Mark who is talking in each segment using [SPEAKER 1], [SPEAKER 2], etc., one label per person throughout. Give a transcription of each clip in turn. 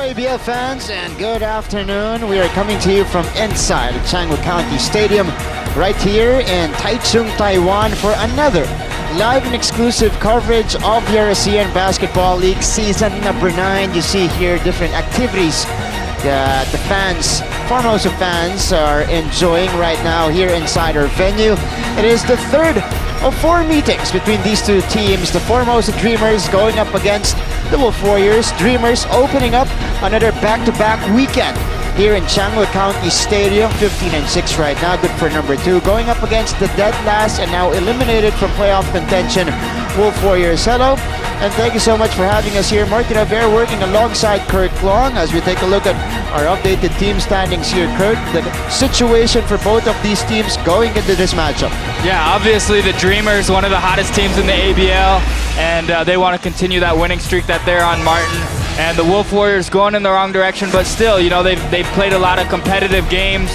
[SPEAKER 1] ABL fans, and good afternoon. We are coming to you from inside Changhua County Stadium right here in Taichung, Taiwan for another live and exclusive coverage of your Asean Basketball League season number 9. You see here different activities that the fans, Formosa fans, are enjoying right now here inside our venue. It is the third of 4 meetings between these two teams. The Formosa Dreamers going up against the Wolf Warriors. Dreamers opening up another back-to-back weekend here in Changhua County Stadium. 15-6 right now, good for number 2. Going up against the dead last and now eliminated from playoff contention, Wolf Warriors. Hello, and thank you so much for having us here. Martin Aver working alongside Kurt Long as we take a look at our updated team standings here. Kurt, the situation for both of these teams going into this matchup.
[SPEAKER 2] Yeah, obviously the Dreamers, one of the hottest teams in the ABL, and they want to continue that winning streak that they're on, Martin. And the Wolf Warriors going in the wrong direction, but still, you know, they've played a lot of competitive games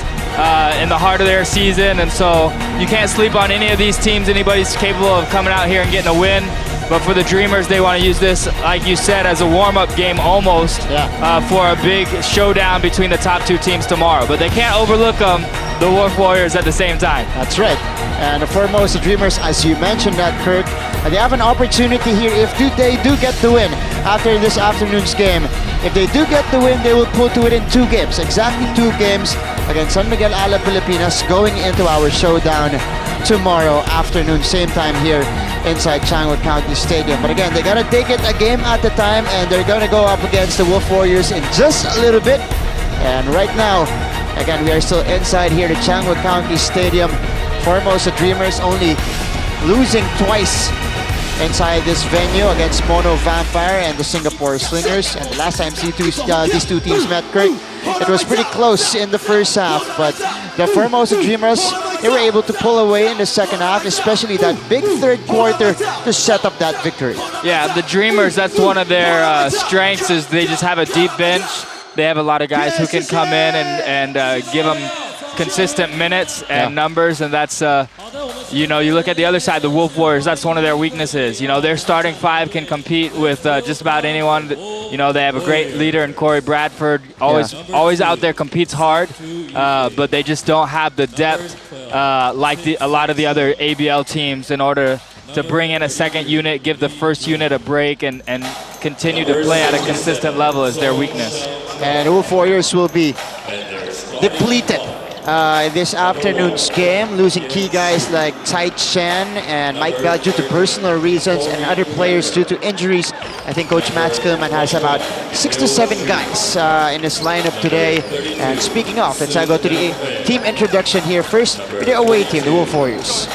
[SPEAKER 2] in the heart of their season, and so you can't sleep on any of these teams. Anybody's capable of coming out here and getting a win. But for the Dreamers, they want to use this, like you said, as a warm-up game almost for a big showdown between the top 2 teams tomorrow. But they can't overlook the Wolf Warriors at the same time.
[SPEAKER 1] That's right. And the Formosa Dreamers, as you mentioned that, Kirk, they have an opportunity here if they do get the win after this afternoon's game. If they do get the win, they will put to it in 2 games, exactly 2 games against San Miguel Ala Pilipinas, going into our showdown tomorrow afternoon, same time here inside Changhua County Stadium. But again, they gotta take it a game at a time, and they're gonna go up against the Wolf Warriors in just a little bit. And right now, again, we are still inside here at Changhua County Stadium. Formosa Dreamers only losing twice inside this venue against Mono Vampire and the Singapore Slingers. And the last time these two teams met, Kurt, it was pretty close in the first half, but the Formosa Dreamers, they were able to pull away in the second half, especially that big third quarter to set up that victory.
[SPEAKER 2] Yeah, the Dreamers, that's one of their strengths, is they just have a deep bench. They have a lot of guys who can come in and give them consistent minutes and numbers, and that's, you know, you look at the other side, the Wolf Warriors, that's one of their weaknesses. You know, their starting 5 can compete with just about anyone. You know, they have a great leader in Corey Bradford, always out there, competes hard, but they just don't have the depth like a lot of the other ABL teams in order to bring in a second unit, give the first unit a break, and continue to play at a consistent level is their weakness.
[SPEAKER 1] And Wolf Warriors will be depleted in this afternoon's game, losing key guys like Tai Chen and Mike Bell due to personal reasons, and other players due to injuries. I think Coach Matt Skillman has about 6 to 7 guys in his lineup today. And speaking of, let's go to the team introduction here. First, with the away team, the Wolf Warriors.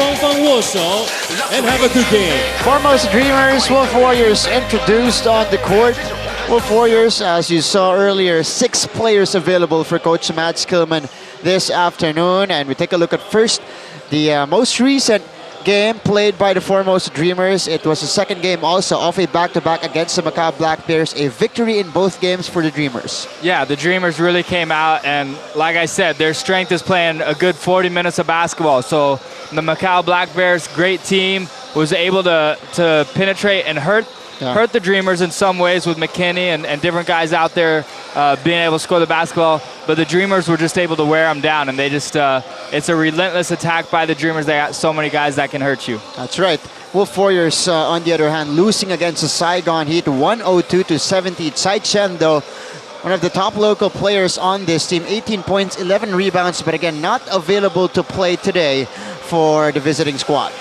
[SPEAKER 3] 双方握手 and have a good game.
[SPEAKER 1] Formosa Dreamers, Wolf Warriors introduced on the court. Wolf Warriors, as you saw earlier, 6 players available for Coach Matt Skillman this afternoon. And we take a look at first the most recent game played by the Formosa Dreamers. It was the second game also of a back-to-back against the Macau Black Bears. A victory in both games for the Dreamers.
[SPEAKER 2] Yeah, the Dreamers really came out, and like I said, their strength is playing a good 40 minutes of basketball. So the Macau Black Bears, great team, was able to penetrate and hurt the Dreamers in some ways with McKinney and different guys out there being able to score the basketball. But the Dreamers were just able to wear them down, and they just, it's a relentless attack by the Dreamers. They got so many guys that can hurt you.
[SPEAKER 1] That's right. Wolf Warriors, on the other hand, losing against the Saigon Heat 102-70. Tsai Chen, though, one of the top local players on this team, 18 points, 11 rebounds, but again, not available to play today for the visiting squad.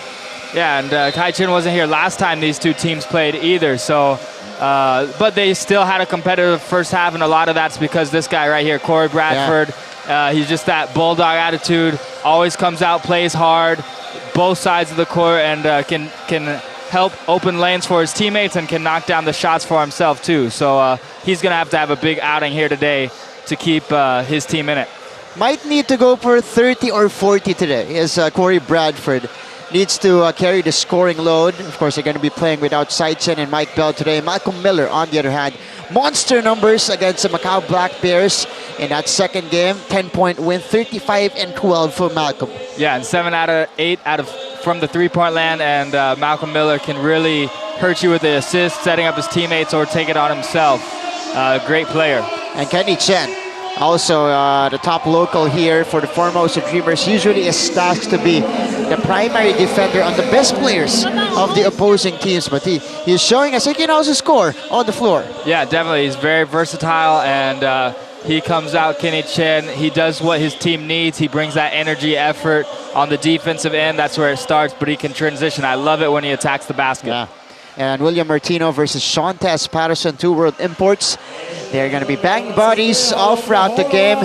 [SPEAKER 2] Yeah, and Kai Chin wasn't here last time these two teams played either, so but they still had a competitive first half, and a lot of that's because this guy right here, Corey Bradford, he's just that bulldog attitude, always comes out, plays hard, both sides of the court, and can help open lanes for his teammates and can knock down the shots for himself too. So he's going to have a big outing here today to keep his team in it.
[SPEAKER 1] Might need to go for 30 or 40 today, is Corey Bradford. Needs to carry the scoring load. Of course, they're going to be playing without Tsai Chen and Mike Bell today. Malcolm Miller, on the other hand, monster numbers against the Macau Black Bears in that second game. 10-point win, 35-12 for Malcolm.
[SPEAKER 2] Yeah, and 7 out of 8 from the three-point land, and Malcolm Miller can really hurt you with the assist, setting up his teammates or take it on himself. Great player.
[SPEAKER 1] And Kenny Chen, also the top local here for the Formosa Dreamers, usually is tasked to be the primary defender on the best players of the opposing teams, but he's showing us he can also score on the floor.
[SPEAKER 2] Yeah, definitely. He's very versatile, and he comes out, Kenny Chen. He does what his team needs. He brings that energy, effort on the defensive end. That's where it starts, but he can transition. I love it when he attacks the basket.
[SPEAKER 1] Yeah. And William Martino versus Shontes Patterson, 2 world imports. They're going to be banging bodies all throughout the game.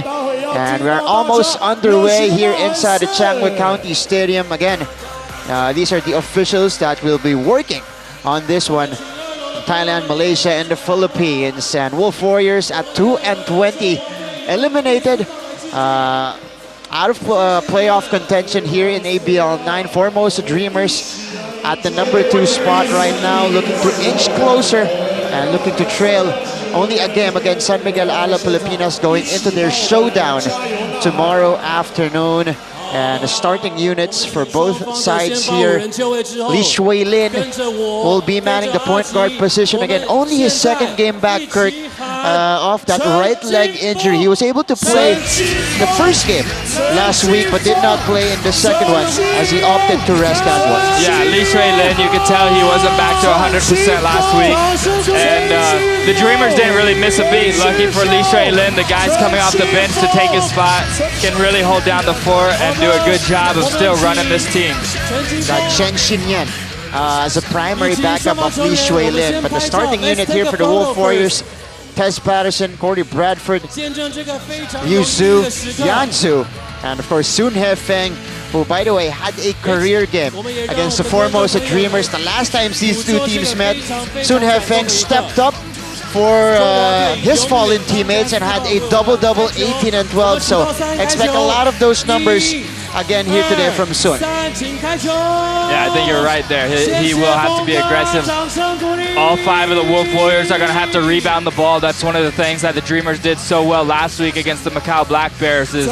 [SPEAKER 1] And we're almost underway here inside the Changhua County Stadium. Again, these are the officials that will be working on this one. Thailand, Malaysia, and the Philippines. And Wolf Warriors at 2-20, eliminated out of playoff contention here in ABL 9. Formosa Dreamers at the number 2 spot right now, looking to inch closer and looking to trail only a game against San Miguel Ala Pilipinas, going into their showdown tomorrow afternoon. And the starting units for both sides here. Lee Shui Lin will be manning the point guard position again. Only his second game back, Kirk, off that right leg injury. He was able to play the first game last week, but did not play in the second one as he opted to rest that one.
[SPEAKER 2] Yeah, Lee Shui Lin, you could tell he wasn't back to 100% last week. And the Dreamers didn't really miss a beat. Lucky for Lee Shui Lin, the guys coming off the bench to take his spot can really hold down the fort and do a good job of still running this team.
[SPEAKER 1] Got Chen Xinyan as a primary backup of Lee Shui Lin, but the starting unit here for the Wolf Warriors, Tess Patterson, Corey Bradford, Yu Zhu, Yan Zhu, and of course Soon He Feng, who by the way had a career game against the Formosa Dreamers. The last time these two teams met, Soon He Feng stepped up for his fallen teammates and had a double-double, 18 and 12. So expect a lot of those numbers again here today from Sun.
[SPEAKER 2] Yeah, I think you're right there. He will have to be aggressive. All 5 of the Wolf Warriors are going to have to rebound the ball. That's one of the things that the Dreamers did so well last week against the Macau Black Bears is,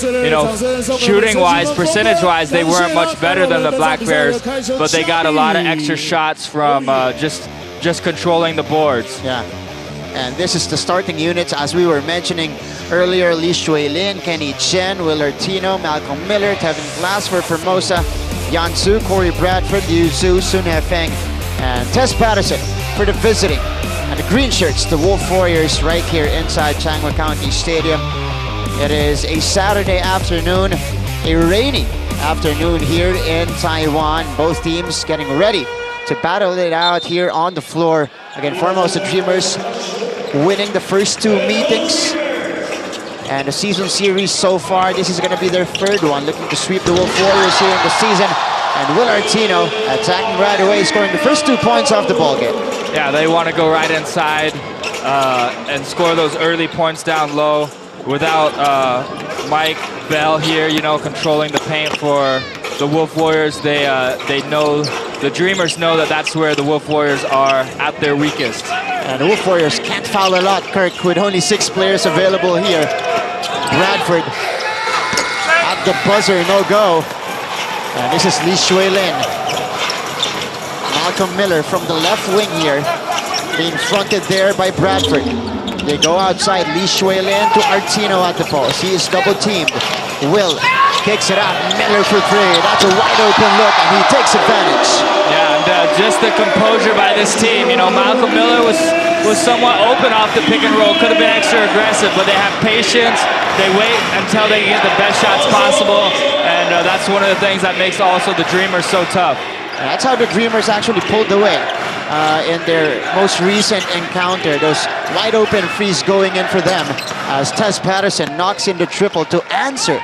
[SPEAKER 2] you know, shooting-wise, percentage-wise, they weren't much better than the Black Bears, but they got a lot of extra shots from just controlling the boards.
[SPEAKER 1] Yeah. And this is the starting units, as we were mentioning earlier. Lee Shui Lin, Kenny Chen, Willard Tino, Malcolm Miller, Tevin Glass for Formosa, Yan Zhu, Corey Bradford, Yu Zhu, Sun He Feng, and Tess Patterson for the visiting. And the green shirts, the Wolf Warriors, right here inside Changhua County Stadium. It is a Saturday afternoon, a rainy afternoon here in Taiwan. Both teams getting ready to battle it out here on the floor. Again, Formosa Dreamers winning the first 2 meetings. And the season series so far, this is going to be their 3rd one, looking to sweep the Wolf Warriors here in the season. And Will Artino attacking right away, scoring the first 2 points off the ball game.
[SPEAKER 2] Yeah, they want to go right inside and score those early points down low without Mike Bell here, you know, controlling the paint for the Wolf Warriors. They know, the Dreamers know that that's where the Wolf Warriors are at their weakest.
[SPEAKER 1] And the Wolf Warriors can't foul a lot, Kirk, with only 6 players available here. Bradford at the buzzer, no go. And this is Lee Shui Lin. Malcolm Miller from the left wing here, being fronted there by Bradford. They go outside, Lee Shui Lin to Artino at the post. He is double teamed. Will kicks it out, Miller for 3. That's a wide open look, and he takes advantage.
[SPEAKER 2] Yeah, and just the composure by this team. You know, Malcolm Miller was somewhat open off the pick and roll. Could have been extra aggressive, but they have patience. They wait until they get the best shots possible, and that's one of the things that makes also the Dreamers so tough.
[SPEAKER 1] And that's how the Dreamers actually pulled away in their most recent encounter. Those wide open threes going in for them as Tez Patterson knocks in the triple to answer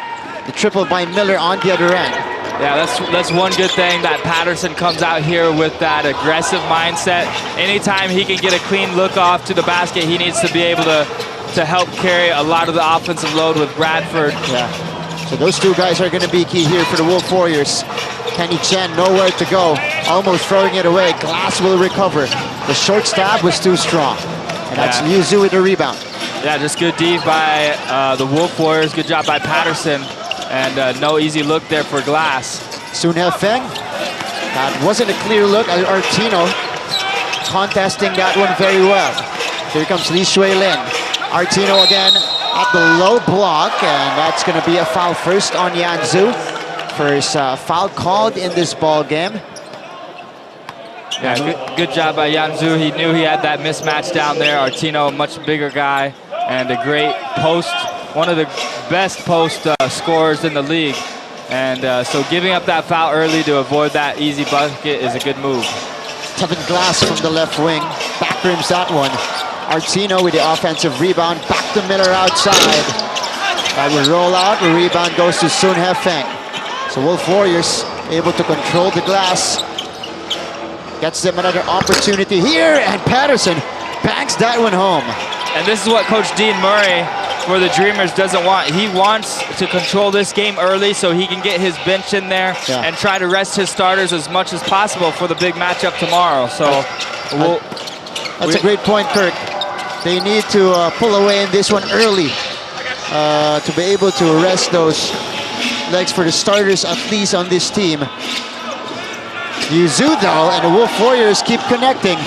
[SPEAKER 1] the triple by Miller on the other end.
[SPEAKER 2] Yeah, that's one good thing that Patterson comes out here with that aggressive mindset. Anytime he can get a clean look off to the basket, he needs to be able to help carry a lot of the offensive load with Bradford.
[SPEAKER 1] Yeah. So those 2 guys are going to be key here for the Wolf Warriors. Kenny Chen nowhere to go, almost throwing it away. Glass will recover. The short stab was too strong. And that's Liu Zhu with the rebound.
[SPEAKER 2] Yeah, just good D by the Wolf Warriors. Good job by Patterson. And no easy look there for Glass.
[SPEAKER 1] Sun He-Feng. That wasn't a clear look. Artino contesting that one very well. Here comes Lee Shui Lin. Artino again at the low block, and that's going to be a foul first on Yan Zhu. First foul called in this ball game.
[SPEAKER 2] Yeah, good job by Yan Zhu. He knew he had that mismatch down there. Artino, a much bigger guy, and a great post, one of the best post scorers in the league. And so giving up that foul early to avoid that easy bucket is a good move.
[SPEAKER 1] Tevin Glass from the left wing, back rims that one. Artino with the offensive rebound, back to Miller outside. That will roll out, the rebound goes to Sun He-Feng. So Wolf Warriors able to control the glass. Gets them another opportunity here, and Patterson banks that one home.
[SPEAKER 2] And this is what Coach Dean Murray for the Dreamers doesn't want. He wants to control this game early so he can get his bench in there and try to rest his starters as much as possible for the big matchup tomorrow. So
[SPEAKER 1] that's a great point, Kirk. They need to pull away in this one early to be able to rest those legs for the starters, at least on this team. Liu Zhu, though, and the Wolf Warriors keep connecting.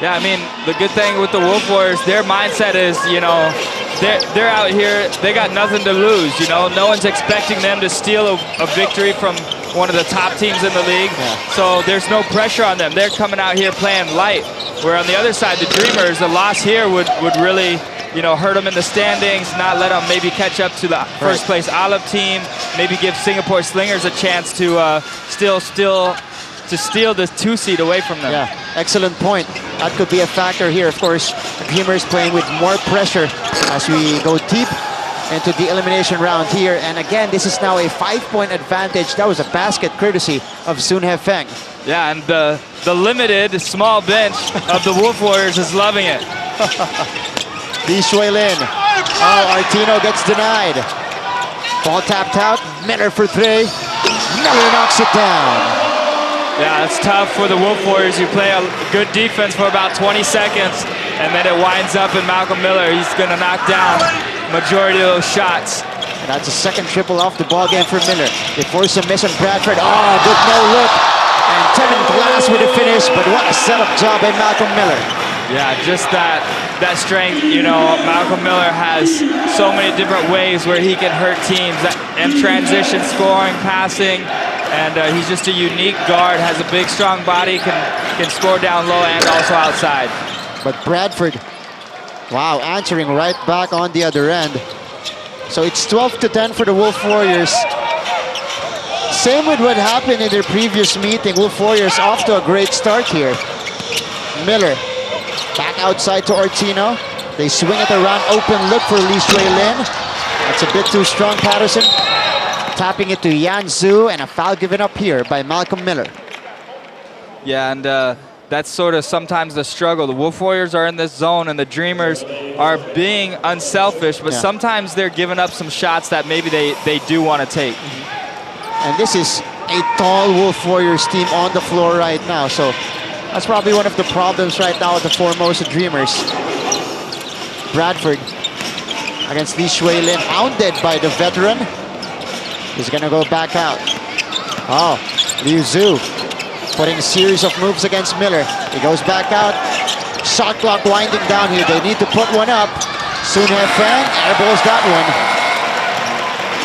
[SPEAKER 2] Yeah, I mean, the good thing with the Wolf Warriors, their mindset is, you know, they're out here, they got nothing to lose, you know. No one's expecting them to steal a victory from one of the top teams in the league. So there's no pressure on them. They're coming out here playing light. Where on the other side, the Dreamers, the loss here would really, you know, hurt them in the standings, not let them maybe catch up to the first place Olive team, maybe give Singapore Slingers a chance to steal the 2 seed away from them.
[SPEAKER 1] Yeah, excellent point. That could be a factor here. Of course, the Dreamers playing with more pressure as we go deep into the elimination round here. And again, this is now a 5-point advantage. That was a basket courtesy of Sun He-Feng.
[SPEAKER 2] Yeah, and the limited small bench of the Wolf Warriors is loving it.
[SPEAKER 1] Lee Shui Lin. Oh, Artino gets denied. Ball tapped out. Miller for 3. Miller knocks it down.
[SPEAKER 2] Yeah, it's tough for the Wolf Warriors. You play a good defense for about 20 seconds, and then it winds up in Malcolm Miller. He's going to knock down majority of those shots.
[SPEAKER 1] And that's a second triple off the ball game for Miller. They force a miss on Bradford. Oh, good no look. And Tevin Glass with the finish, but what a setup job by Malcolm Miller.
[SPEAKER 2] Yeah, just that strength. You know, Malcolm Miller has so many different ways where he can hurt teams. In transition, scoring, passing, and he's just a unique guard. Has a big, strong body, can score down low and also outside.
[SPEAKER 1] But Bradford, wow, answering right back on the other end. So it's 12-10 for the Wolf Warriors. Same with what happened in their previous meeting. Wolf Warriors off to a great start here. Miller back outside to Artino. They swing it around, open look for Lee Shui Lin. That's a bit too strong, Patterson. tapping it to Yan Zhu, and a foul given up here by Malcolm Miller.
[SPEAKER 2] Yeah, and that's sort of sometimes the struggle. The Wolf Warriors are in this zone, and the Dreamers are being unselfish, but sometimes they're giving up some shots that maybe they do want to take.
[SPEAKER 1] And this is a tall Wolf Warriors team on the floor right now, so that's probably one of the problems right now with the Formosa Dreamers. Bradford against Li Shuilin, hounded by the veteran. He's gonna go back out. Oh, Liu Zhu putting a series of moves against Miller. He goes back out. Shot clock winding down here. They need to put one up. Sun Hefeng, airball's got one.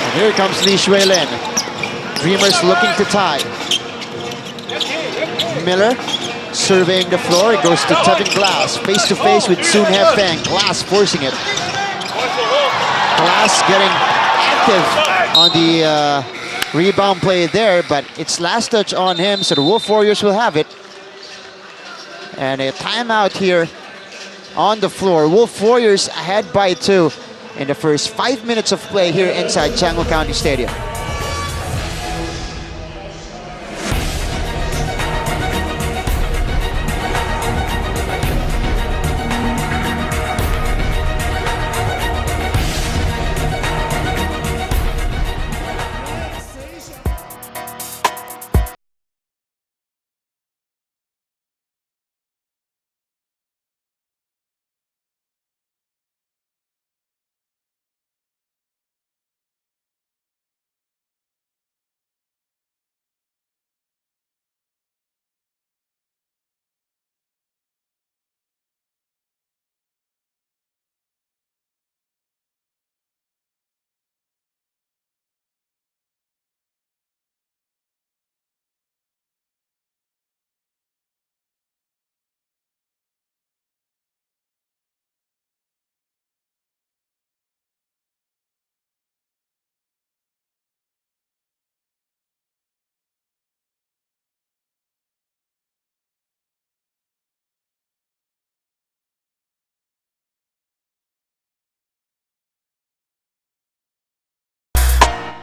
[SPEAKER 1] And here comes Li Shuilin. Dreamers looking to tie. Miller surveying the floor. It goes to Tevin Glass. Face to face with Sun Hefeng. Glass forcing it. Glass getting active on the rebound play there, but it's last touch on him, so the Wolf Warriors will have it. And a timeout here on the floor. Wolf Warriors ahead by 2 in the first 5 minutes of play here inside Changhua County Stadium.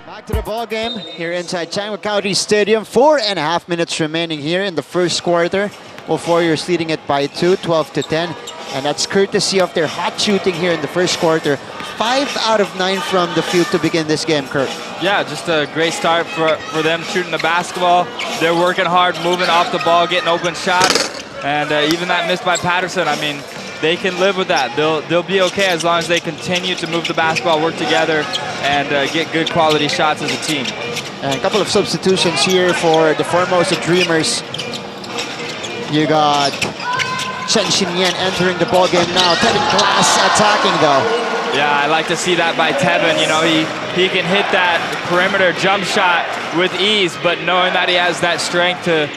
[SPEAKER 1] Back to the ball game here inside Changhua County Stadium. 4.5 minutes remaining here in the first quarter. Wolf Warriors leading it by 2, 12-10. And that's courtesy of their hot shooting here in the first quarter. 5 out of 9 from the field to begin this game, Kurt.
[SPEAKER 2] Yeah, just a great start for them shooting the basketball. They're working hard, moving off the ball, getting open shots. And even that miss by Patterson, I mean, they can live with that. They'll be okay as long as they continue to move the basketball, work together, and get good quality shots as a team.
[SPEAKER 1] And a couple of substitutions here for the Formosa Dreamers. You got Chen Xinyan entering the ball game now. Tevin Glass attacking though.
[SPEAKER 2] Yeah, I like to see that by Tevin. You know, he can hit that perimeter jump shot with ease, but knowing that he has that strength to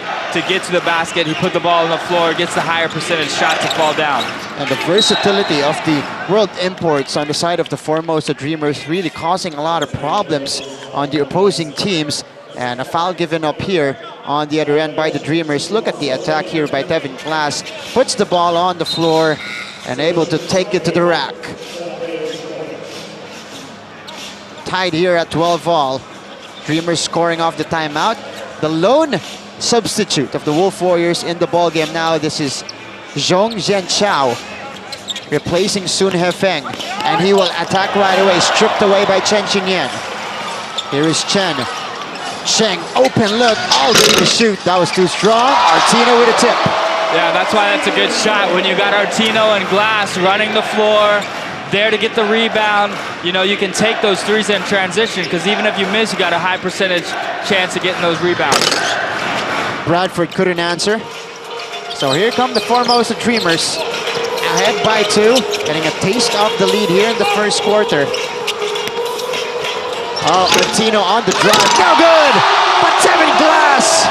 [SPEAKER 2] get to the basket, he put the ball on the floor, gets the higher percentage shot to fall down.
[SPEAKER 1] And the versatility of the world imports on the side of the Formosa Dreamers really causing a lot of problems on the opposing teams. And a foul given up here on the other end by the Dreamers. Look at the attack here by Tevin Glass. Puts the ball on the floor and able to take it to the rack. Tied here at 12 all. Dreamers scoring off the timeout. The lone substitute of the Wolf Warriors in the ball game now. This is Zhong Zhenchao replacing Sun Hefeng. And he will attack right away, stripped away by Chen Xinyan. Here is Chen. Cheng, open look, all ready to shoot. That was too strong. Artino with a tip.
[SPEAKER 2] Yeah, that's why that's a good shot. When you got Artino and Glass running the floor, there to get the rebound, you know, you can take those threes in transition, because even if you miss, you got a high percentage chance of getting those rebounds.
[SPEAKER 1] Bradford couldn't answer. So here come the Formosa Dreamers. Ahead by 2, getting a taste of the lead here in the first quarter. Oh, Artino on the drive, no good! But Tevin Glass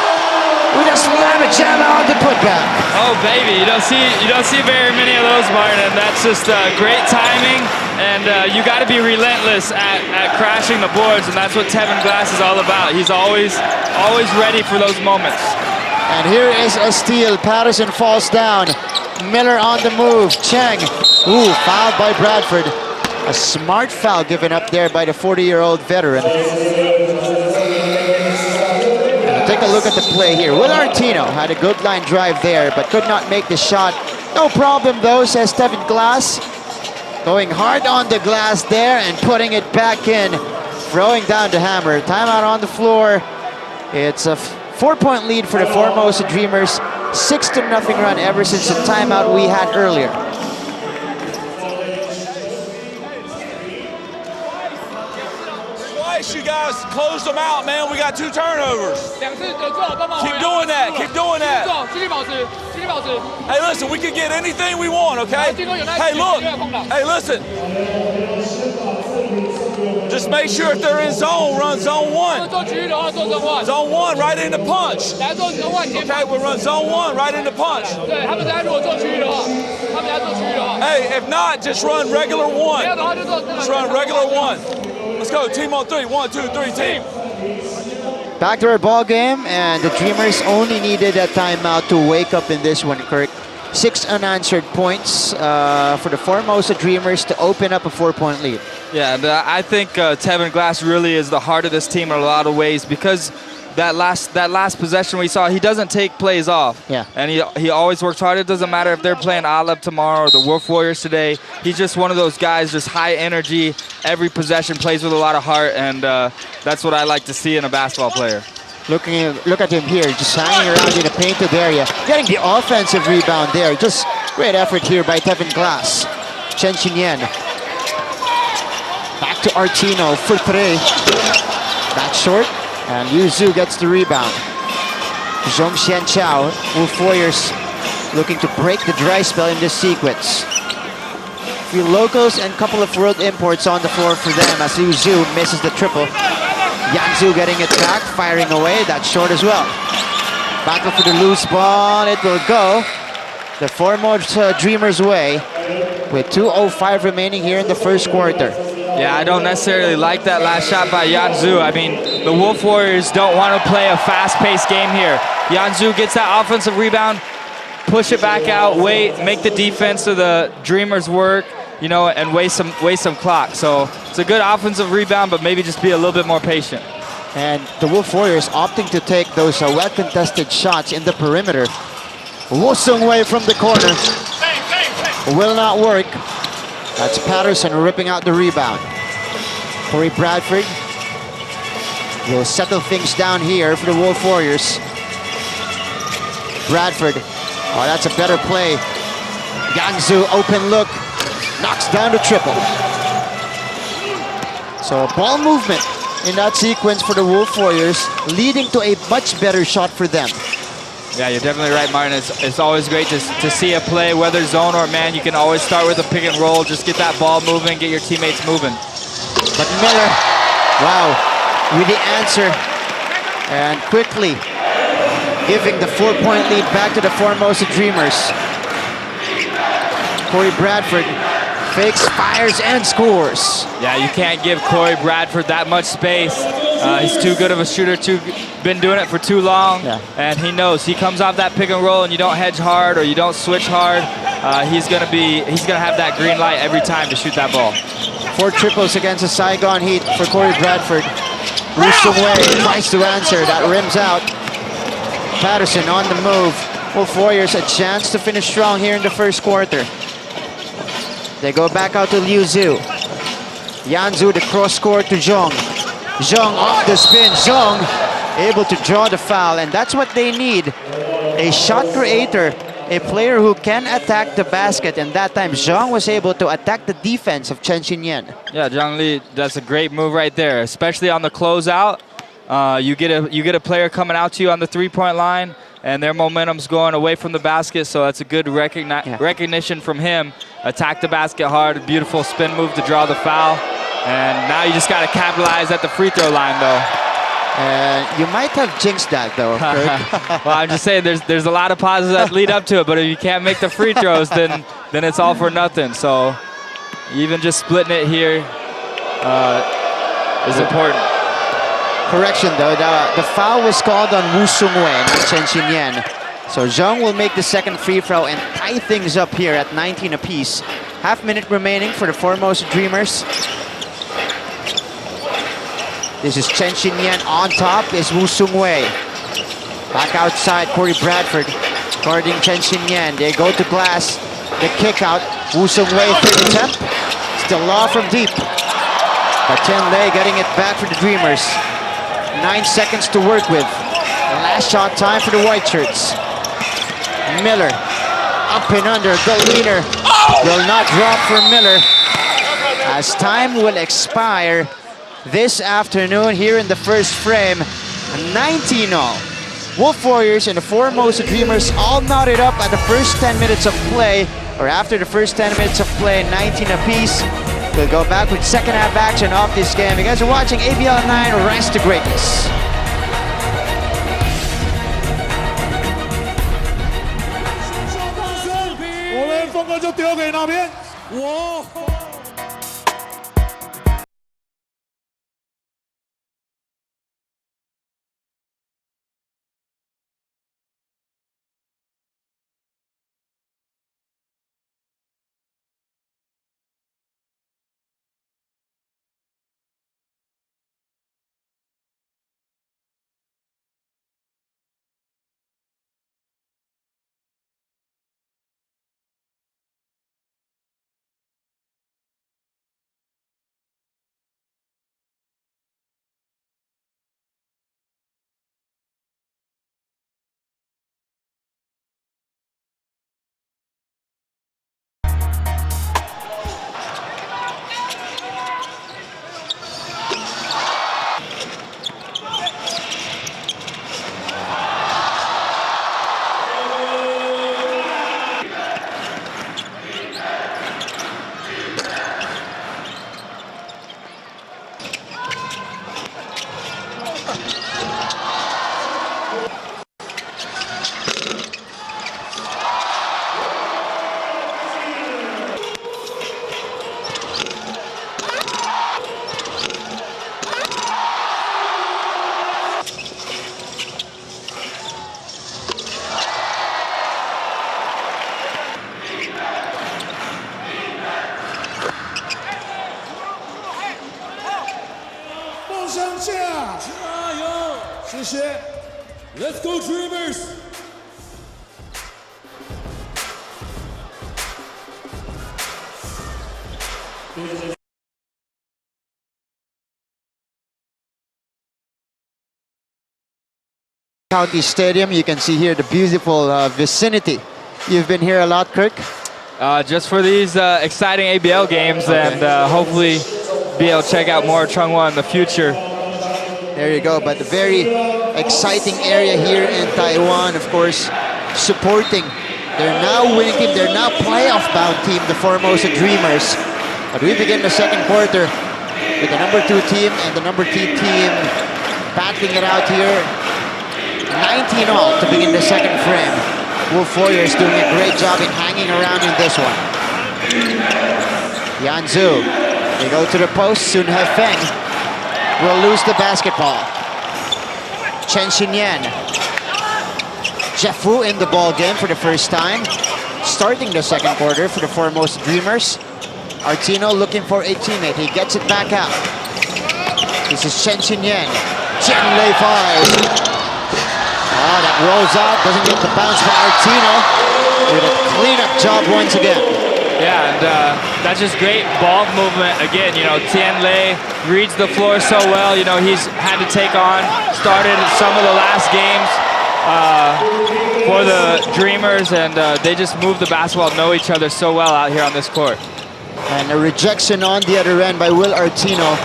[SPEAKER 1] with a slam jammer on the putback.
[SPEAKER 2] Oh baby, you don't see very many of those, Martin, and that's just great timing. And you got to be relentless at crashing the boards, and that's what Tevin Glass is all about. He's always ready for those moments.
[SPEAKER 1] And here is a steal. Patterson falls down. Miller on the move. Cheng. Ooh, fouled by Bradford. A smart foul given up there by the 40-year-old veteran. Take a look at the play here. Will Artino had a good line drive there, but could not make the shot. No problem though, says Tevin Glass. Going hard on the glass there and putting it back in. Throwing down the hammer. Timeout on the floor. It's a 4-point lead for the Formosa Dreamers. 6-0 run ever since the timeout we had earlier.
[SPEAKER 4] You guys closed them out, man. We got 2 turnovers. Keep doing that. Keep doing that. Hey, listen, we can get anything we want, okay? Hey, look. Hey, listen. Just make sure if they're in zone, run zone 1. Zone 1 right into punch. Okay, we'll run zone 1 right into punch. Hey, if not, just run regular 1. Just run regular 1. Let's go, team on 3. 1, 2, 3, team.
[SPEAKER 1] Back to our ball game, and the Dreamers only needed a timeout to wake up in this one, Kirk. 6 unanswered points for the Formosa Dreamers to open up a 4-point lead.
[SPEAKER 2] Yeah, and I think Tevin Glass really is the heart of this team in a lot of ways, because that last possession we saw, he doesn't take plays off.
[SPEAKER 1] Yeah.
[SPEAKER 2] And he always works hard. It doesn't matter if they're playing Alep tomorrow or the Wolf Warriors today. He's just one of those guys, just high energy. Every possession plays with a lot of heart, and that's what I like to see in a basketball player.
[SPEAKER 1] Look at him here, just hanging around in a painted area. Getting the offensive rebound there. Just great effort here by Tevin Glass. Chen Xinyan. Back to Artino for 3. That's short. And Liu Zhu gets the rebound. Zhong Xianchao, Wolf Warriors looking to break the dry spell in this sequence. A few locals and a couple of world imports on the floor for them as Liu Zhu misses the triple. Yanzu getting it back, firing away. That's short as well. Battle for the loose ball. It will go the Formosa Dreamers' way with 2:05 remaining here in the first quarter.
[SPEAKER 2] Yeah, I don't necessarily like that last shot by Yanzu. I mean, the Wolf Warriors don't want to play a fast-paced game here. Yanzu gets that offensive rebound, push it back out, wait, make the defense of the Dreamers work, you know, and waste some clock. So it's a good offensive rebound, but maybe just be a little bit more patient.
[SPEAKER 1] And the Wolf Warriors opting to take those well-contested shots in the perimeter. Woo Sung-wei from the corner. Will not work. That's Patterson ripping out the rebound. Corey Bradford will settle things down here for the Wolf Warriors. Bradford, oh, that's a better play. Yanzu, open look, knocks down the triple. So ball movement in that sequence for the Wolf Warriors, leading to a much better shot for them.
[SPEAKER 2] Yeah, you're definitely right, Martin. It's always great to see a play, whether zone or man. You can always start with a pick and roll. Just get that ball moving, get your teammates moving.
[SPEAKER 1] But Miller, wow, with the answer. And quickly giving the 4-point lead back to the Formosa Dreamers. Corey Bradford fakes, fires, and scores.
[SPEAKER 2] Yeah, you can't give Corey Bradford that much space. He's too good of a shooter, been doing it for too long, and he knows. He comes off that pick and roll and you don't hedge hard or you don't switch hard, he's gonna have that green light every time to shoot that ball.
[SPEAKER 1] 4 triples against the Saigon Heat for Corey Bradford. Woo Sung-wei tries to answer, that rims out. Patterson on the move. Wolf Warriors a chance to finish strong here in the first quarter. They go back out to Liu Zhu. Yanzu the cross court to Zhong. Zhong off the spin. Zhong able to draw the foul, and that's what they need. A shot creator, a player who can attack the basket, and that time Zhong was able to attack the defense of Chen Xinyan.
[SPEAKER 2] Yeah, Zhang Li, that's a great move right there, especially on the closeout. You get a player coming out to you on the 3-point line, and their momentum's going away from the basket, so that's a good recognition from him. Attack the basket hard, beautiful spin move to draw the foul. And now you just got to capitalize at the free throw line, though.
[SPEAKER 1] You might have jinxed that, though, Kirk.
[SPEAKER 2] Well, I'm just saying there's a lot of positives that lead up to it, but if you can't make the free throws, then it's all for nothing. So even just splitting it here is important.
[SPEAKER 1] Correction, though. The foul was called on Woo Sung-wei, not Chen Xinyan. So Zhong will make the second free throw and tie things up here at 19 apiece. Half-minute remaining for the Formosa Dreamers. This is Chen Xinyan on top, is Woo Sung Wei. Back outside, Corey Bradford guarding Chen Xinyan. They go to glass, the kick out. Woo Sung Wei, third attempt. Still law from deep. But Tian Lei getting it back for the Dreamers. 9 seconds to work with. Last shot time for the white shirts. Miller, up and under, the leader. Will not drop for Miller. As time will expire this afternoon here in the first frame. 19-all. Wolf Warriors and the Formosa Dreamers all knotted up at the first 10 minutes of play, or after the first 10 minutes of play, 19 apiece. We'll go back with second half action of this game. You guys are watching ABL 9, Rise to Greatness.
[SPEAKER 3] Let's go Dreamers!
[SPEAKER 1] County Stadium, you can see here the beautiful vicinity. You've been here a lot, Kirk?
[SPEAKER 2] Just for these exciting ABL games, and hopefully be able to check out more Changhua in the future.
[SPEAKER 1] There you go, but a very exciting area here in Taiwan, of course, supporting their now winning team, their now playoff-bound team, the Formosa Dreamers. But we begin the second quarter with the number 2 team and the number 3 team battling it out here. 19-all to begin the second frame. Wolf Warriors doing a great job in hanging around in this one. Yanzu, they go to the post, Sun Hefeng will lose the basketball. Chen Xinyan. Jeff Wu in the ball game for the first time. Starting the second quarter for the Formosa Dreamers. Artino looking for a teammate. He gets it back out. This is Chen Xinyan. Tian Lei fires. Oh, that rolls out. Doesn't get the bounce by Artino. With a cleanup job once again.
[SPEAKER 2] Yeah, and that's just great ball movement. Again, you know, Tian Lei reads the floor so well. You know, he's had to take on, started some of the last games for the Dreamers, and they just move the basketball, know each other so well out here on this court.
[SPEAKER 1] And a rejection on the other end by Will Artino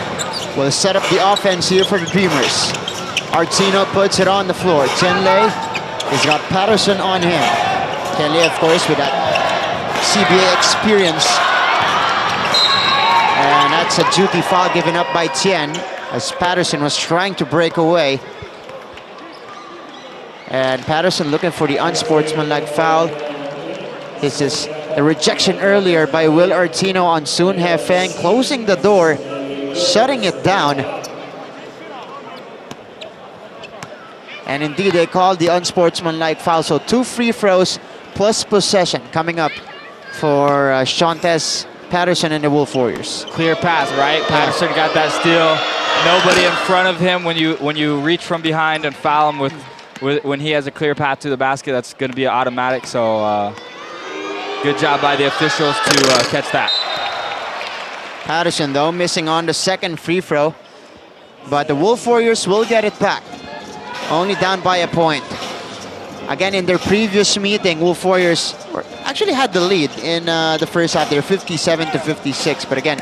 [SPEAKER 1] will set up the offense here for the Dreamers. Artino puts it on the floor. Tian Lei has got Patterson on him. Tian Lei, of course, with that CBA experience. And that's a duty foul given up by Tian as Patterson was trying to break away. And Patterson looking for the unsportsmanlike foul. This is the rejection earlier by Will Artino on Sun Hefeng, closing the door, shutting it down. And indeed, they called the unsportsmanlike foul. So 2 free throws plus possession coming up for Shontes Patterson and the Wolf Warriors.
[SPEAKER 2] Clear pass, right? Patterson got that steal. Nobody in front of him when you reach from behind and foul him when he has a clear path to the basket. That's going to be automatic. So good job by the officials to catch that.
[SPEAKER 1] Patterson, though, missing on the second free throw. But the Wolf Warriors will get it back. Only down by a point. Again, in their previous meeting, Wolf Warriors actually had the lead in the first half. They're 57-56. But again,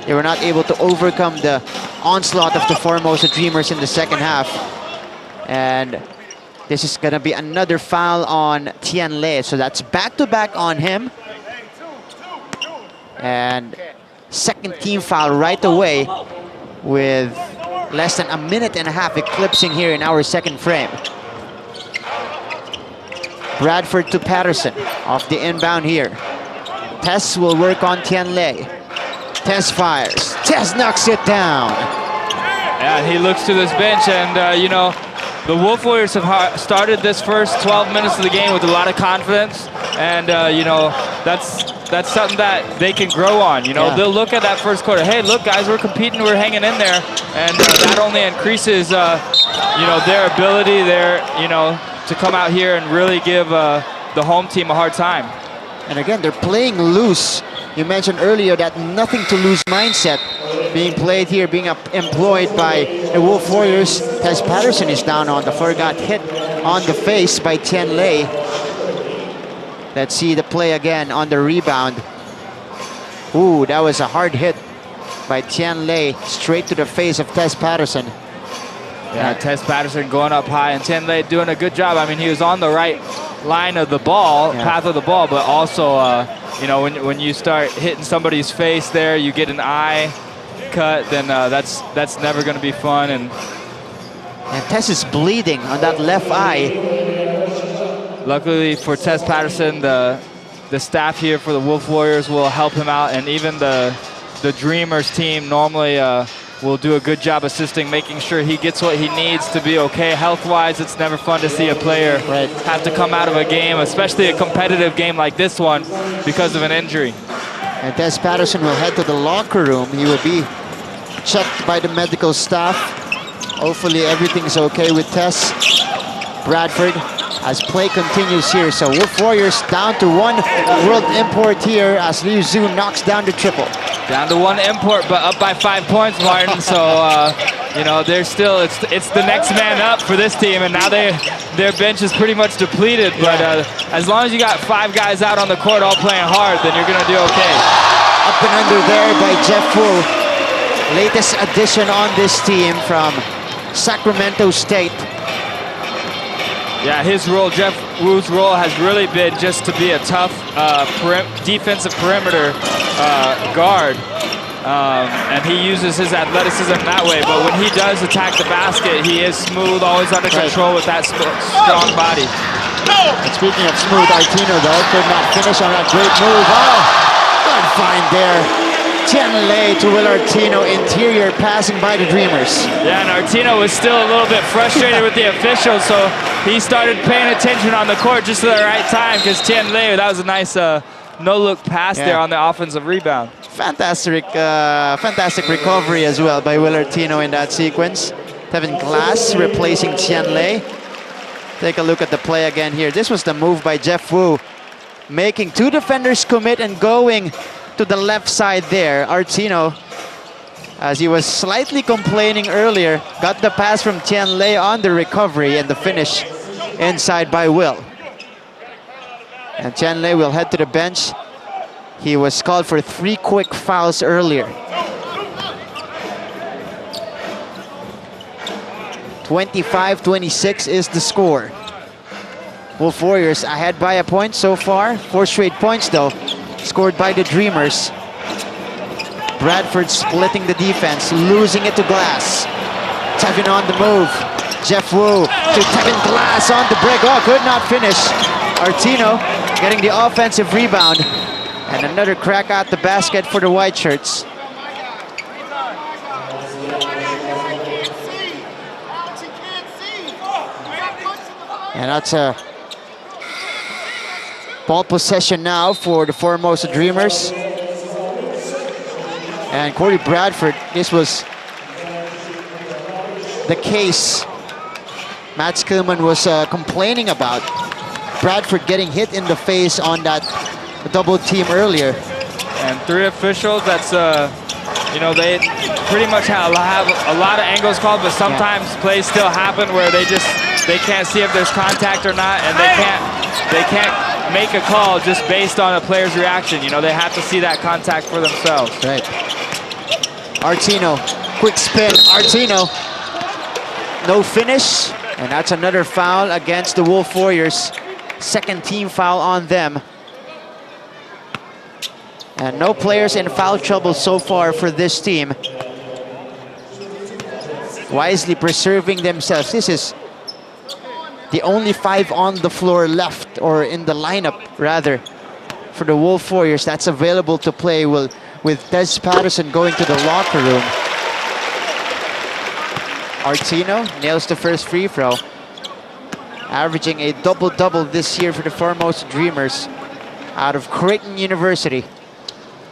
[SPEAKER 1] they were not able to overcome the onslaught of the Formosa Dreamers in the second half. And this is going to be another foul on Tian Le. So that's back-to-back on him. And second team foul right away with less than a minute and a half eclipsing here in our second frame. Bradford to Patterson off the inbound here. Tess will work on Tian Le. Tess fires. Tess knocks it down.
[SPEAKER 2] Yeah, he looks to this bench and, you know, the Wolf Warriors have started this first 12 minutes of the game with a lot of confidence. And, you know, that's something that they can grow on. You know, they'll look at that first quarter. Hey, look, guys, we're competing, we're hanging in there. And that only increases, you know, their ability you know, to come out here and really give the home team a hard time.
[SPEAKER 1] And again, they're playing loose. You mentioned earlier that nothing to lose mindset being played here, being employed by the Wolf Warriors. Tess Patterson is down on the floor, got hit on the face by Tian Le. Let's see the play again on the rebound. Ooh, that was a hard hit by Tian Le, straight to the face of Tess Patterson.
[SPEAKER 2] Yeah, Tess Patterson going up high, and Tian Le doing a good job. I mean, he was on the right line of the ball, path of the ball, but also, you know, when you start hitting somebody's face there, you get an eye cut, then that's never going to be fun. And
[SPEAKER 1] Tess is bleeding on that left eye.
[SPEAKER 2] Luckily for Tess Patterson, the staff here for the Wolf Warriors will help him out, and even the Dreamers team normally will do a good job assisting, making sure he gets what he needs to be okay. Health-wise, it's never fun to see a player have to come out of a game, especially a competitive game like this one, because of an injury.
[SPEAKER 1] And Tess Patterson will head to the locker room. He will be checked by the medical staff. Hopefully everything's okay with Tess. Bradford, as play continues here. So Wolf Warriors down to one world import here as Liu Zhu knocks down the triple.
[SPEAKER 2] Down to one import, but up by 5 points, Martin. So, you know, they're still, it's the next man up for this team, and now their bench is pretty much depleted. But as long as you got 5 guys out on the court all playing hard, then you're going to do okay.
[SPEAKER 1] Up and under there by Jeff Wu. Latest addition on this team from Sacramento State.
[SPEAKER 2] Yeah, his role, Jeff Wu's role, has really been just to be a tough defensive perimeter guard. And he uses his athleticism that way. But when he does attack the basket, he is smooth, always under control with that strong body.
[SPEAKER 1] And speaking of smooth, Artino, though, could not finish on that great move. Oh, good find there. Tian Le to Will Artino, interior passing by the Dreamers.
[SPEAKER 2] Yeah, and Artino was still a little bit frustrated with the officials, so he started paying attention on the court just at the right time, because Tian Le, that was a nice no-look pass there on the offensive rebound.
[SPEAKER 1] Fantastic recovery as well by Will Artino in that sequence. Tevin Glass replacing Tian Le. Take a look at the play again here. This was the move by Jeff Wu, making 2 defenders commit and going to the left side there. Artino, as he was slightly complaining earlier, got the pass from Tian Le on the recovery, and the finish inside by Will. And Tian Le will head to the bench. He was called for 3 quick fouls earlier. 25-26 is the score. Wolf Warriors ahead by a point so far. 4 straight points though, scored by the Dreamers. Bradford splitting the defense, losing it to Glass. Tevin on the move. Jeff Wu to Tevin Glass on the break. Oh, could not finish. Artino getting the offensive rebound. And another crack at the basket for the white shirts. And that's Ball possession now for the Formosa Dreamers. And Corey Bradford, this was the case Matt Skillman was complaining about. Bradford getting hit in the face on that double team earlier.
[SPEAKER 2] And 3 officials, that's, you know, they pretty much have a lot of angles called, but sometimes plays still happen where they can't see if there's contact or not, and they can't make a call just based on a player's reaction. You know, they have to see that contact for themselves.
[SPEAKER 1] Right. Artino, quick spin. Artino, no finish, and that's another foul against the Wolf Warriors. Second team foul on them. And no players in foul trouble so far for this team. Wisely preserving themselves. This is the only 5 on the floor left, or in the lineup rather, for the Wolf Warriors that's available to play with Des Patterson going to the locker room. Artino nails the first free throw, averaging a double-double this year for the Formosa Dreamers out of Creighton University.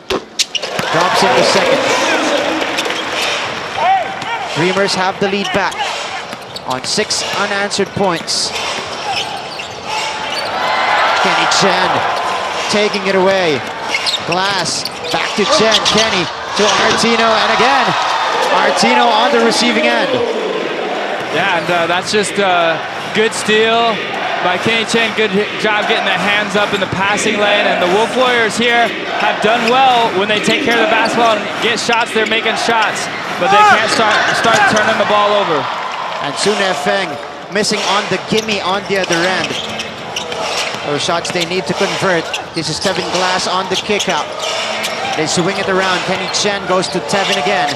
[SPEAKER 1] Drops in the second. Dreamers have the lead back on 6 unanswered points. Kenny Chen taking it away. Glass back to Chen. Kenny to Artino, and again Artino on the receiving end.
[SPEAKER 2] Yeah, and that's just a good steal by Kenny Chen. Good job getting the hands up in the passing lane, and the Wolf Warriors here have done well when they take care of the basketball and get shots. They're making shots, but they can't start turning the ball over.
[SPEAKER 1] And Sun Feng missing on the gimme on the other end. Those shots they need to convert. This is Tevin Glass on the kick out. They swing it around. Kenny Chen goes to Tevin again.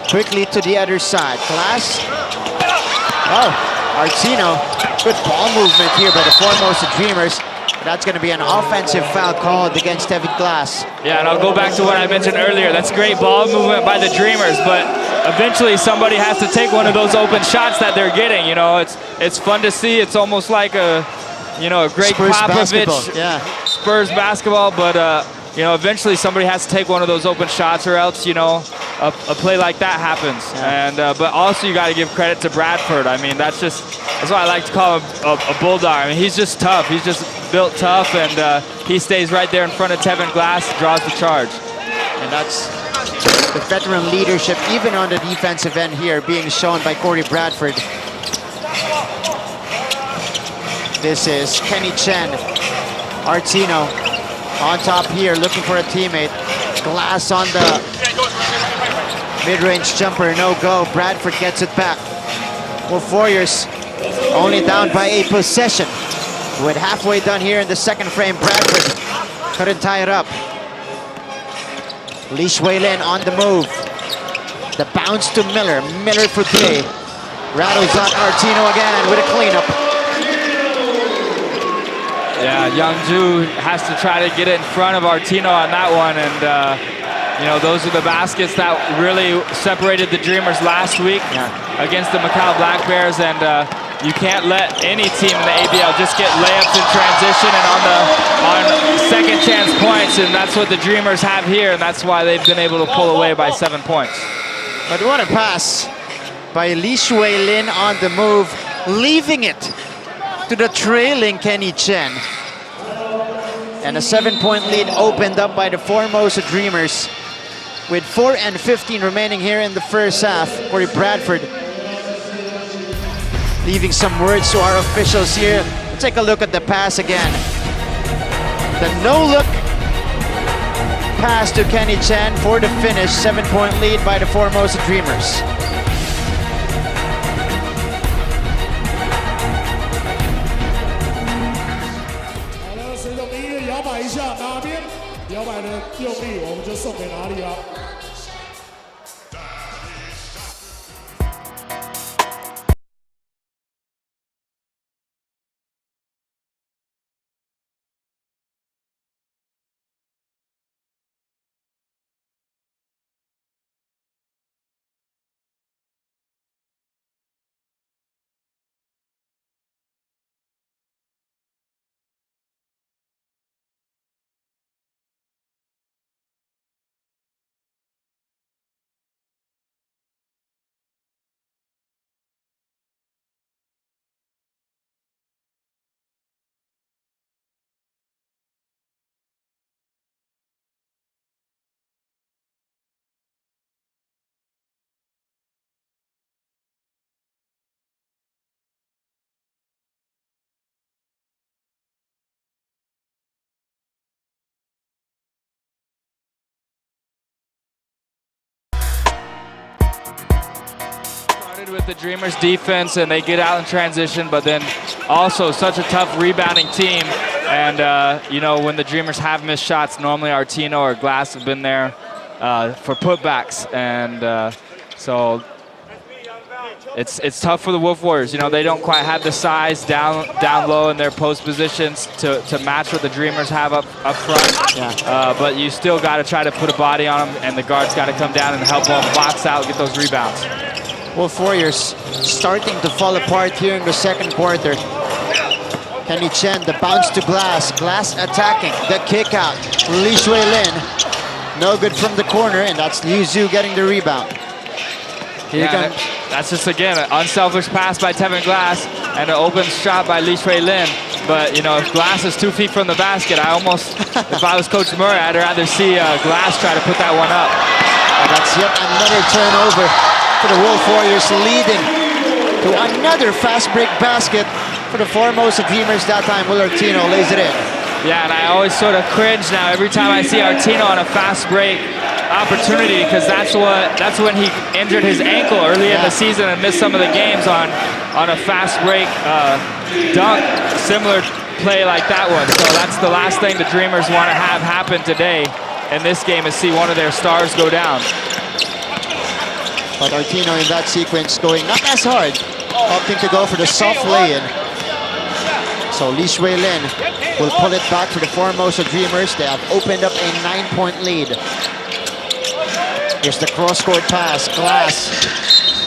[SPEAKER 1] Quickly to the other side. Glass. Oh, Artino. Good ball movement here by the Formosa Dreamers. That's going to be an offensive foul called against Tevin Glass.
[SPEAKER 2] Yeah, and I'll go back to what I mentioned earlier. That's great ball movement by the Dreamers, but eventually somebody has to take one of those open shots that they're getting. You know, it's fun to see. It's almost like a, you know, a great
[SPEAKER 1] Spurs
[SPEAKER 2] Popovich
[SPEAKER 1] basketball.
[SPEAKER 2] Spurs basketball, but you know, eventually somebody has to take one of those open shots, or else, you know, a play like that happens.
[SPEAKER 1] Yeah.
[SPEAKER 2] And but also you got to give credit to Bradford. I mean, that's why I like to call him a bulldog. I mean, he's just tough. He's just built tough, and he stays right there in front of Tevin Glass, draws the charge.
[SPEAKER 1] And that's the veteran leadership, even on the defensive end here, being shown by Corey Bradford. This is Kenny Chen. Artino on top here, looking for a teammate. Glass on the mid-range jumper, no go. Bradford gets it back. Wolf Warriors only down by a possession. With halfway done here in the second frame, Bradford couldn't tie it up. Lee Shui-Lin on the move. The bounce to Miller. Miller for three. Rattles on Artino again with a cleanup.
[SPEAKER 2] Yeah, Youngju has to try to get it in front of Artino on that one, and you know, those are the baskets that really separated the Dreamers last week against the Macau Black Bears, and you can't let any team in the ABL just get layups in transition and on second chance points, and that's what the Dreamers have here, and that's why they've been able to pull away by 7 points.
[SPEAKER 1] But what a pass by Lee Shui-Lin on the move, leaving it to the trailing Kenny Chen. And a 7-point lead opened up by the Formosa Dreamers with 4:15 remaining here in the first half. Corey Bradford leaving some words to our officials here. Let's take a look at the pass again. The no-look pass to Kenny Chen for the finish. 7-point lead by the Formosa Dreamers.
[SPEAKER 2] with the Dreamers defense and they get out in transition, but then also such a tough rebounding team. And, you know, when the Dreamers have missed shots, normally Artino or Glass have been there for putbacks. And so it's tough for the Wolf Warriors. You know, they don't quite have the size down low in their post positions to match what the Dreamers have up front. Yeah. But you still got to try to put a body on them, and the guards got to come down and help them box out, get those rebounds.
[SPEAKER 1] Wolf Warriors starting to fall apart here in the second quarter. Kenny Chen, the bounce to Glass. Glass attacking, the kick out. Li Shui Lin, no good from the corner, and that's Liu Zhu getting the rebound. Here comes.
[SPEAKER 2] That's just, again, an unselfish pass by Tevin Glass and an open shot by Li Shui Lin. But, you know, if Glass is 2 feet from the basket, I almost, if I was Coach Murray, I'd rather see Glass try to put that one up.
[SPEAKER 1] And that's yet another turnover for the Wolf Warriors, leading to another fast break basket for the Formosa Dreamers. That time, Will Artino lays it in.
[SPEAKER 2] Yeah, and I always sort of cringe now every time I see Artino on a fast break opportunity, because that's when he injured his ankle early in the season and missed some of the games on a fast break dunk, similar play like that one. So that's the last thing the Dreamers want to have happen today in this game, is see one of their stars go down.
[SPEAKER 1] But Artino in that sequence going not as hard, opting to go for the soft lay-in. So Li Shui Lin will pull it back for the Formosa Dreamers. They have opened up a 9-point lead. Here's the cross-court pass. Glass.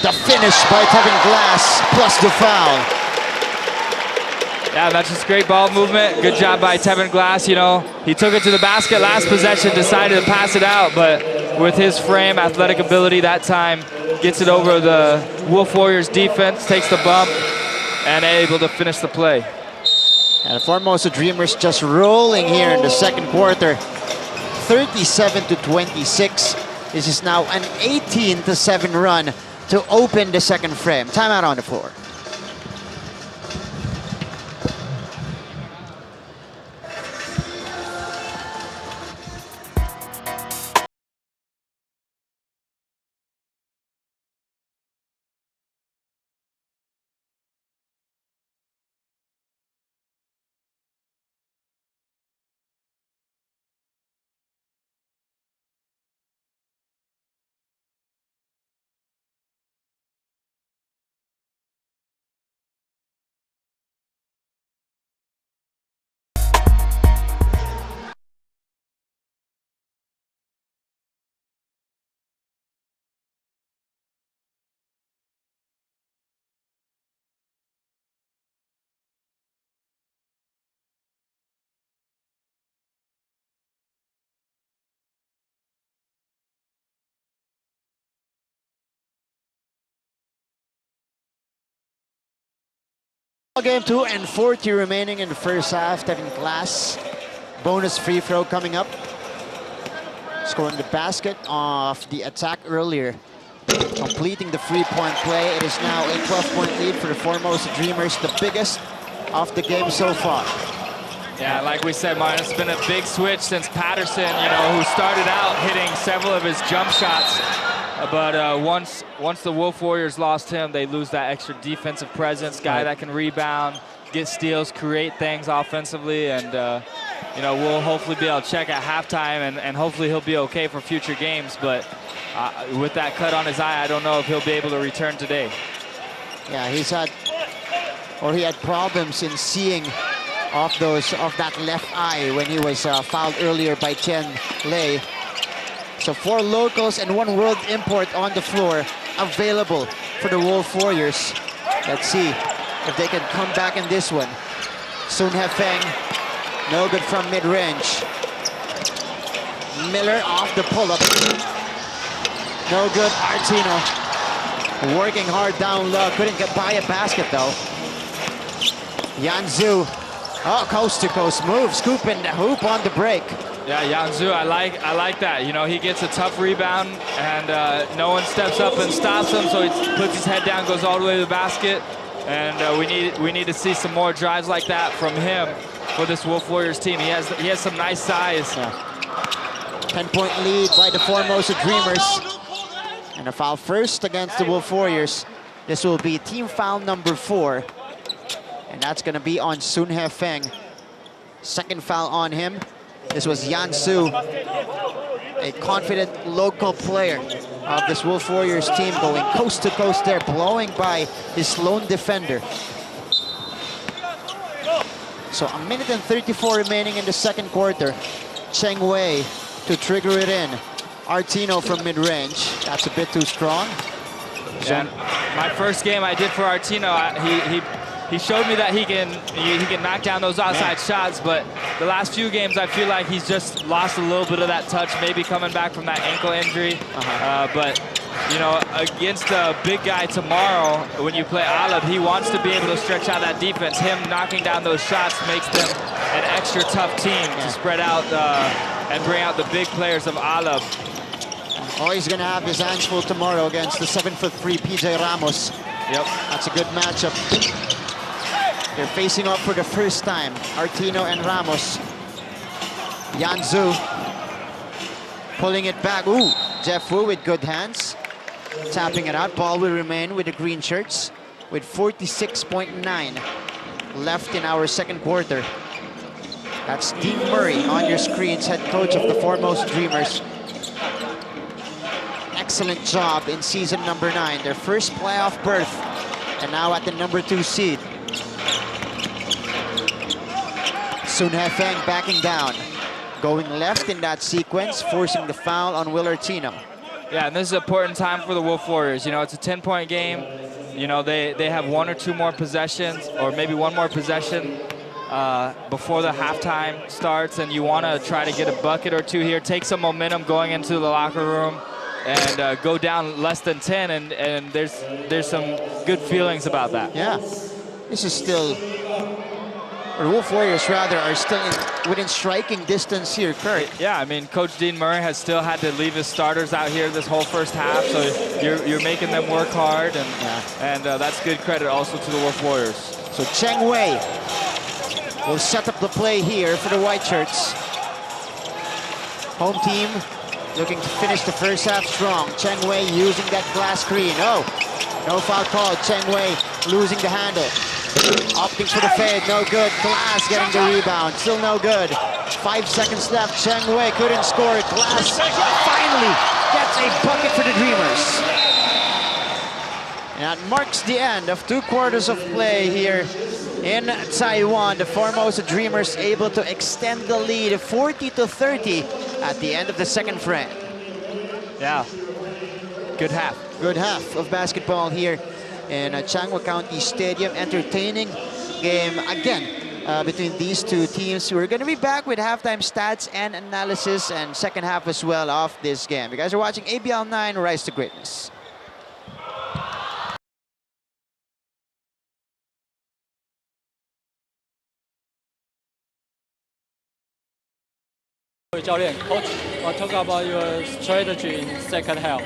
[SPEAKER 1] The finish by Tevin Glass, plus the foul.
[SPEAKER 2] Yeah, that's just great ball movement. Good job by Tevin Glass. You know, he took it to the basket last possession, decided to pass it out, but with his frame, athletic ability that time, gets it over the Wolf Warriors defense, takes the bump, and able to finish the play.
[SPEAKER 1] And the Formosa Dreamers just rolling here in the second quarter. 37-26. This is now an 18-7 run to open the second frame. Timeout on the floor. Game 2 and 40 remaining in the first half. Tevin Glass, bonus free throw coming up. Scoring the basket off the attack earlier. Completing the 3-point play. It is now a 12-point lead for the Formosa Dreamers, the biggest of the game so far.
[SPEAKER 2] Yeah, like we said, Martin, it's been a big switch since Patterson, you know, who started out hitting several of his jump shots. But once the Wolf Warriors lost him, they lose that extra defensive presence, guy that can rebound, get steals, create things offensively, and you know, we'll hopefully be able to check at halftime, and hopefully he'll be okay for future games. But with that cut on his eye, I don't know if he'll be able to return today.
[SPEAKER 1] Yeah, he had problems in seeing off that left eye when he was fouled earlier by Chen Lei. So 4 locals and 1 world import on the floor available for the Wolf Warriors. Let's see if they can come back in this one. Sun Hefeng, no good from mid-range. Miller off the pull-up. No good. Artino working hard down low. Couldn't get by a basket though. Yanzu, coast to coast move, scooping the hoop on the break.
[SPEAKER 2] Yeah, Yanzu, I like that. You know, he gets a tough rebound, and no one steps up and stops him, so he puts his head down, goes all the way to the basket. And we need to see some more drives like that from him for this Wolf Warriors team. He has some nice size.
[SPEAKER 1] Yeah. 10-point lead by the Formosa Dreamers. And a foul first against the Wolf Warriors. This will be team foul number 4. And that's going to be on Sun Hefeng. Second foul on him. This was Yan Su, a confident local player of this Wolf Warriors team, going coast to coast there, blowing by his lone defender. So a minute and 34 remaining in the second quarter. Changhua to trigger it in. Artino from mid-range. That's a bit too strong.
[SPEAKER 2] Yeah, my first game I did for Artino, he showed me that he can knock down those outside shots, but the last few games I feel like he's just lost a little bit of that touch, maybe coming back from that ankle injury. But you know, against a big guy tomorrow, when you play Alab, he wants to be able to stretch out that defense. Him knocking down those shots makes them an extra tough team to spread out and bring out the big players of Alab.
[SPEAKER 1] Oh, he's going to have his hands full tomorrow against the 7'3" PJ Ramos.
[SPEAKER 2] Yep.
[SPEAKER 1] That's a good matchup. They're facing off for the first time, Artino and Ramos. Yanzu pulling it back. Ooh, Jeff Wu with good hands. Tapping it out. Ball will remain with the green shirts with 46.9 left in our second quarter. That's Dean Murray on your screens, head coach of the Formosa Dreamers. Excellent job in season number 9. Their first playoff berth, and now at the number 2 seed. Sun Hefeng backing down. Going left in that sequence, forcing the foul on Will Artino.
[SPEAKER 2] Yeah, and this is an important time for the Wolf Warriors. You know, it's a 10-point game. You know, they have 1 or 2 more possessions, or maybe 1 more possession before the halftime starts, and you want to try to get a bucket or 2 here, take some momentum going into the locker room, and go down less than 10, and there's some good feelings about that.
[SPEAKER 1] Yeah, this is still, or the Wolf Warriors rather, are still within striking distance here, Kurt.
[SPEAKER 2] Yeah, I mean, Coach Dean Murray has still had to leave his starters out here this whole first half, so you're making them work hard, and that's good credit also to the Wolf Warriors.
[SPEAKER 1] So Changhua will set up the play here for the white shirts. Home team looking to finish the first half strong. Changhua using that glass screen. Oh, no foul called. Changhua losing the handle. Opting for the fade, no good. Glass getting the rebound, still no good. 5 seconds left. Changhua couldn't score. Glass finally gets a bucket for the Dreamers. And that marks the end of 2 quarters of play here in Taiwan. The Formosa Dreamers able to extend the lead 40-30 at the end of the second frame.
[SPEAKER 2] Yeah, good half.
[SPEAKER 1] Good half of basketball here in Changhua County Stadium. Entertaining game again between these 2 teams. We're going to be back with halftime stats and analysis and second half as well of this game. You guys are watching ABL 9 Rise to Greatness.
[SPEAKER 5] 教练, Coach, talk about your strategy in second half.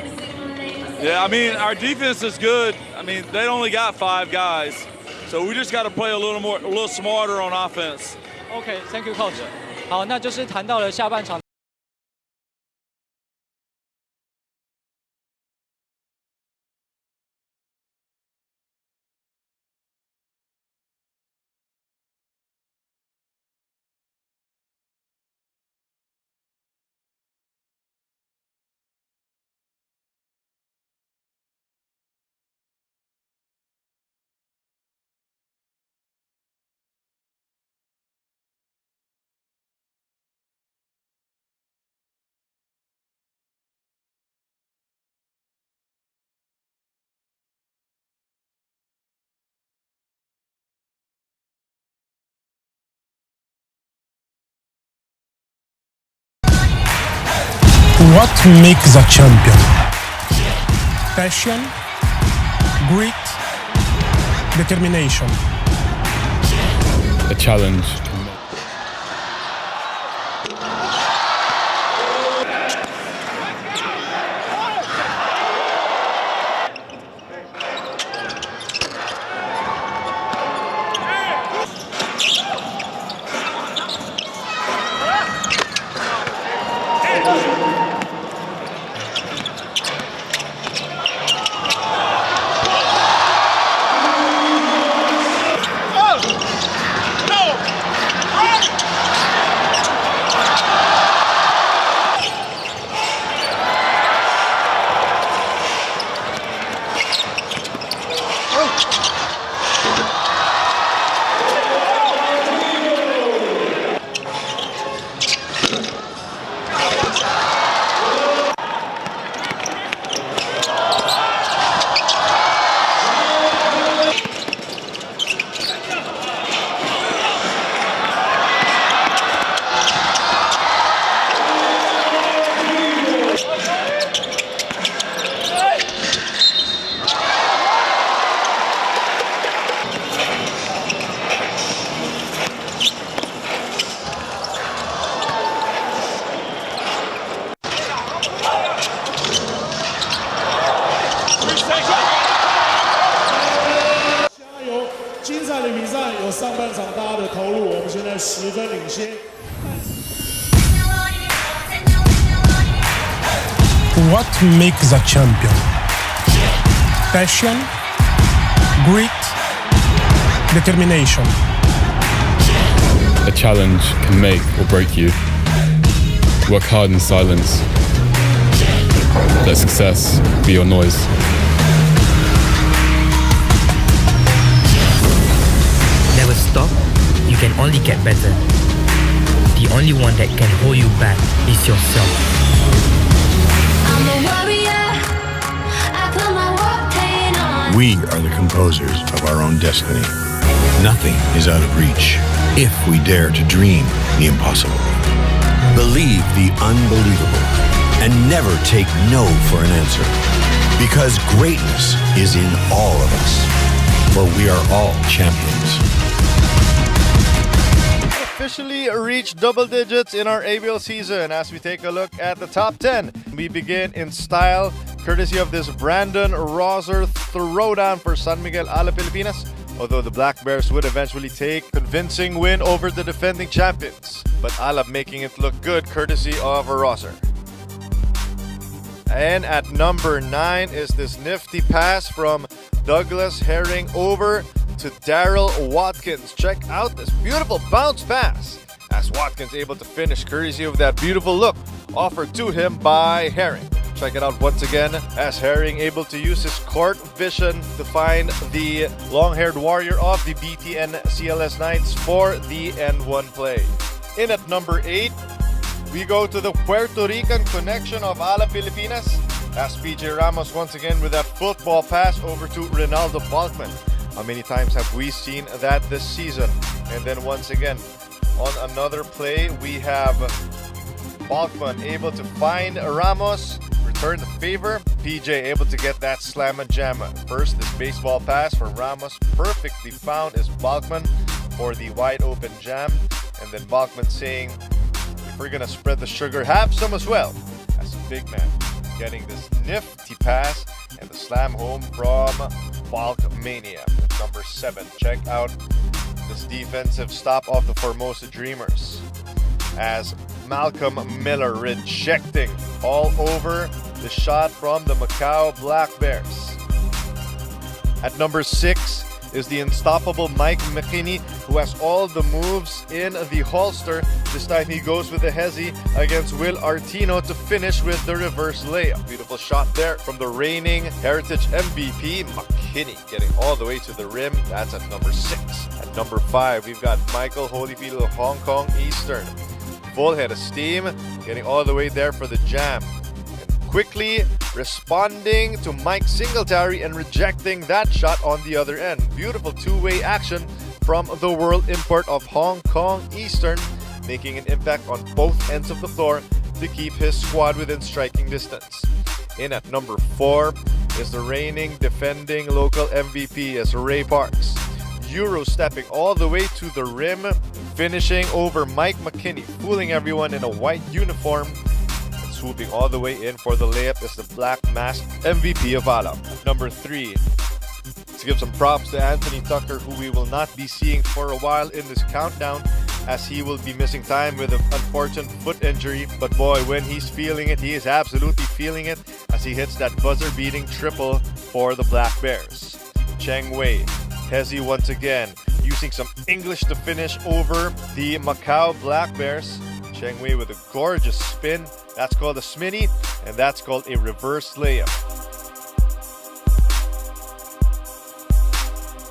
[SPEAKER 4] Yeah, I mean, our defense is good. I mean, they only got 5 guys, so we just got to play a little smarter on offense.
[SPEAKER 5] Okay, thank you, Coach. 好，那就是谈到了下半场。
[SPEAKER 6] What makes a champion? Passion, grit, determination.
[SPEAKER 7] A challenge.
[SPEAKER 3] 领先。
[SPEAKER 6] What makes a champion? Passion, grit, determination.
[SPEAKER 7] A challenge can make or break you. Work hard in silence. Let success be your noise.
[SPEAKER 8] Never stop, you can only get better. The only one that can hold you back is yourself.
[SPEAKER 9] I'm a warrior. I put my war paint on.
[SPEAKER 10] We are the composers of our own destiny. Nothing is out of reach if we dare to dream the impossible. Believe the unbelievable and never take no for an answer. Because greatness is in all of us. For we are all champions.
[SPEAKER 11] Officially reached double digits in our ABL season as we take a look at the top 10. We begin in style, courtesy of this Brandon Roser throwdown for San Miguel Ala Pilipinas, although the Black Bears would eventually take convincing win over the defending champions. But Alab making it look good courtesy of Roser. And at number 9 is this nifty pass from Douglas Herring over to Daryl Watkins. Check out this beautiful bounce pass as Watkins able to finish courtesy of that beautiful look offered to him by Herring. Check it out once again as Herring able to use his court vision to find the long-haired warrior of the BTN CLS Knights for the N1 play. In at number 8, we go to the Puerto Rican connection of Ala Pilipinas as PJ Ramos once again with that football pass over to Ronaldo Balkman. How many times have we seen that this season? And then once again, on another play, we have Balkman able to find Ramos, return the favor. PJ able to get that slamma jamma. First, this baseball pass for Ramos, perfectly found is Balkman for the wide open jam. And then Balkman saying, if we're gonna spread the sugar, have some as well. As a big man getting this nifty pass and the slam home from Balkmania. Number 7. Check out this defensive stop of the Formosa Dreamers as Malcolm Miller rejecting all over the shot from the Macau Black Bears. At number 6 is the unstoppable Mike McKinney, who has all the moves in the holster. This time he goes with the hezi against Will Artino to finish with the reverse layup. Beautiful shot there from the reigning Heritage MVP, McKinney, getting all the way to the rim. That's at number 6. At number 5, we've got Michael Holyfield of Hong Kong Eastern. Full head of steam, getting all the way there for the jam. Quickly responding to Mike Singletary and rejecting that shot on the other end. Beautiful two-way action from the world import of Hong Kong Eastern, making an impact on both ends of the floor to keep his squad within striking distance. In at number 4 is the reigning defending local MVP as Ray Parks. Euro stepping all the way to the rim, finishing over Mike McKinney, fooling everyone in a white uniform. Swooping all the way in for the layup is the black masked MVP of Ala. Number 3, to give some props to Anthony Tucker, who we will not be seeing for a while in this countdown as he will be missing time with an unfortunate foot injury. But boy, when he's feeling it, he is absolutely feeling it as he hits that buzzer-beating triple for the Black Bears. Changhua, hezi once again, using some English to finish over the Macau Black Bears. Changhua with a gorgeous spin. That's called a sminny, and that's called a reverse layup.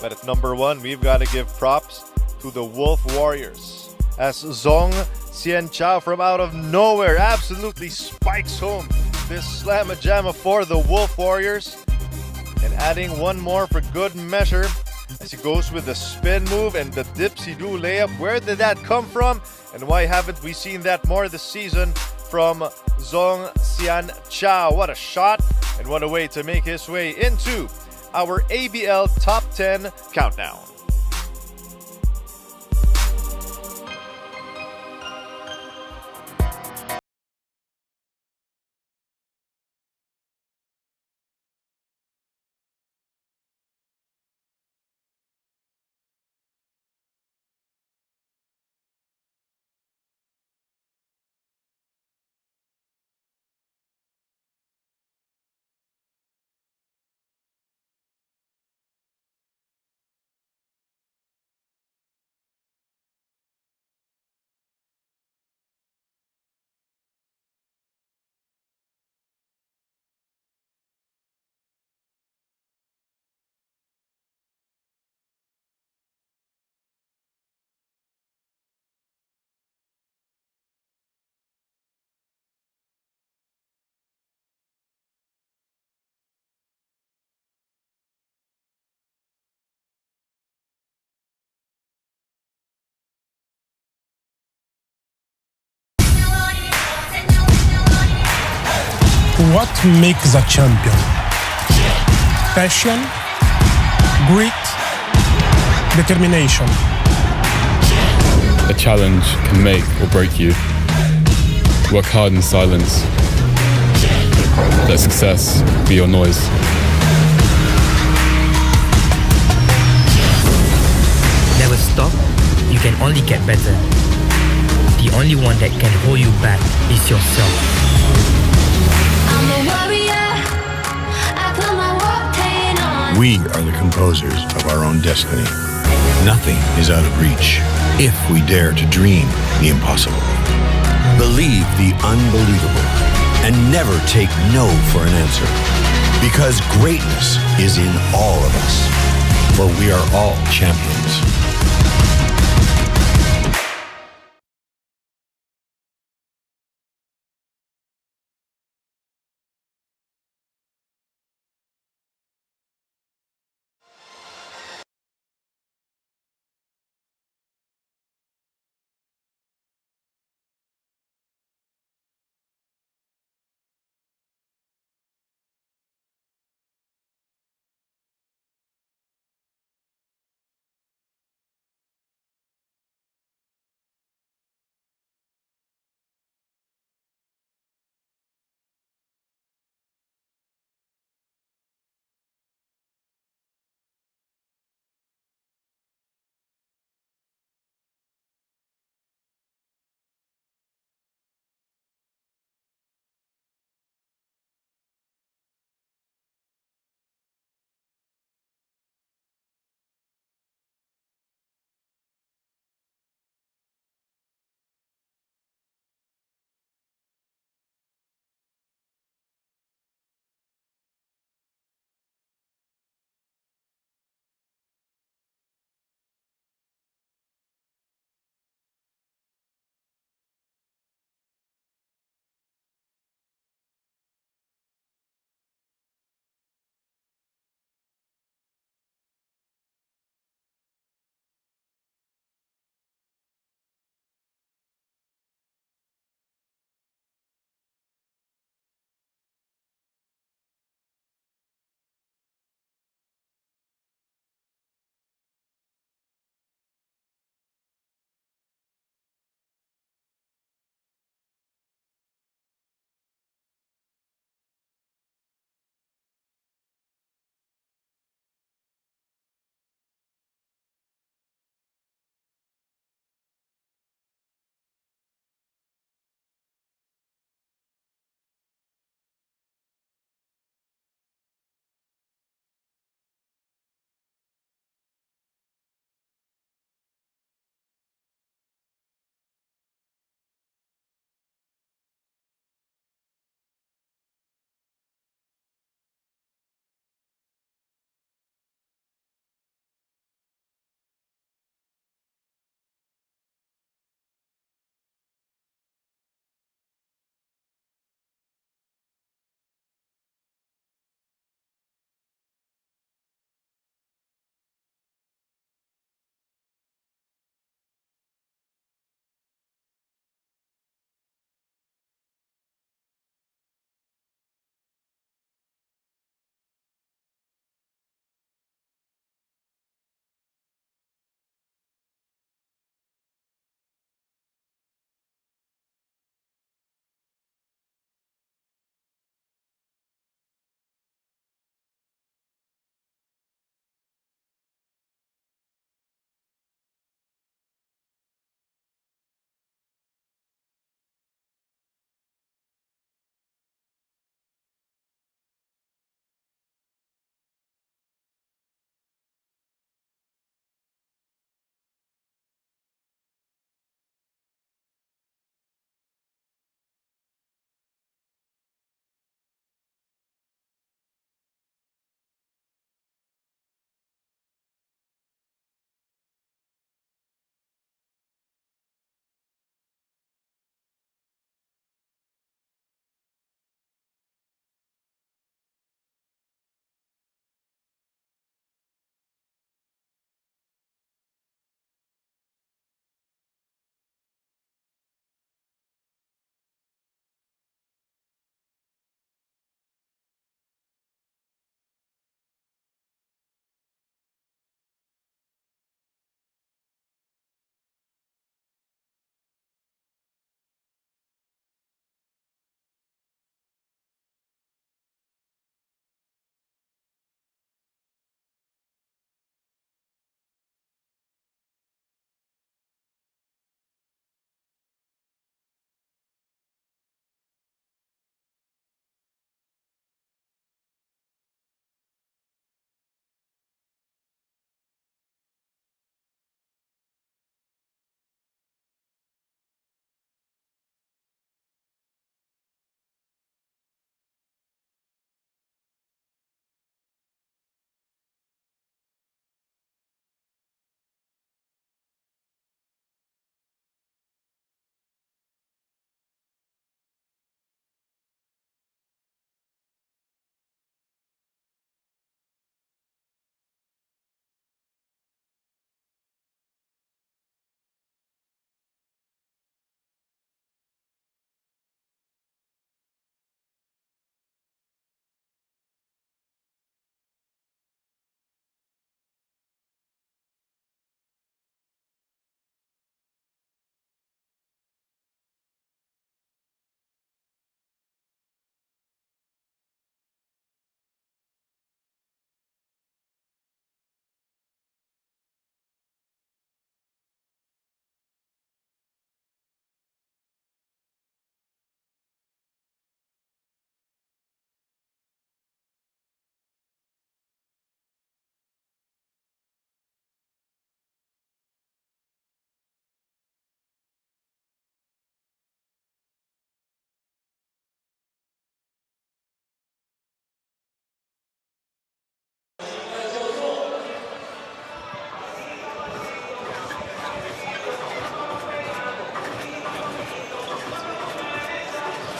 [SPEAKER 11] But at number 1, we've got to give props to the Wolf Warriors as Zong Xian Chao from out of nowhere absolutely spikes home this slamma jamma for the Wolf Warriors, and adding one more for good measure as he goes with the spin move and the dipsy-do layup. Where did that come from? And why haven't we seen that more this season from Zong Xian Chao? What a shot, and what a way to make his way into our ABL Top 10 Countdown.
[SPEAKER 6] What makes a champion? Passion, grit, determination.
[SPEAKER 7] A challenge can make or break you. Work hard in silence. Let success be your noise.
[SPEAKER 8] Never stop, you can only get better. The only one that can hold you back is yourself.
[SPEAKER 9] I'm a warrior. I put my war paint on.
[SPEAKER 10] We are the composers of our own destiny. Nothing is out of reach if we dare to dream the impossible. Believe the unbelievable and never take no for an answer. Because greatness is in all of us. For we are all champions.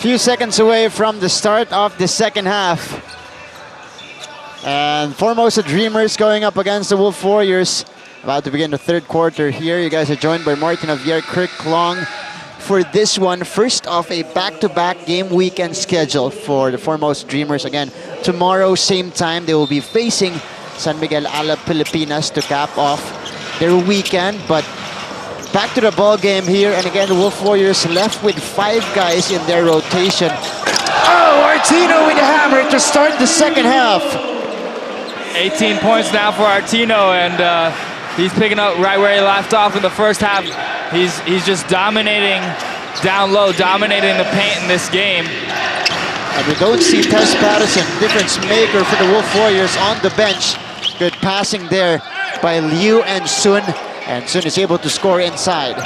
[SPEAKER 1] Few seconds away from the start of the second half. And Formosa Dreamers going up against the Wolf Warriors. About to begin the third quarter here. You guys are joined by Martin Javier, Kirk Long for this one. First off, a back-to-back game weekend schedule for the Formosa Dreamers. Again, tomorrow, same time, they will be facing San Miguel Ala Pilipinas to cap off their weekend. But back to the ball game here, and again, the Wolf Warriors left with 5 guys in their rotation. Oh, Artino with a hammer to start the second half.
[SPEAKER 2] 18 points now for Artino, and he's picking up right where he left off in the first half. He's just dominating down low, dominating the paint in this game.
[SPEAKER 1] And we don't see Tess Patterson, difference maker for the Wolf Warriors, on the bench. Good passing there by Liu and Sun. And Sun is able to score inside.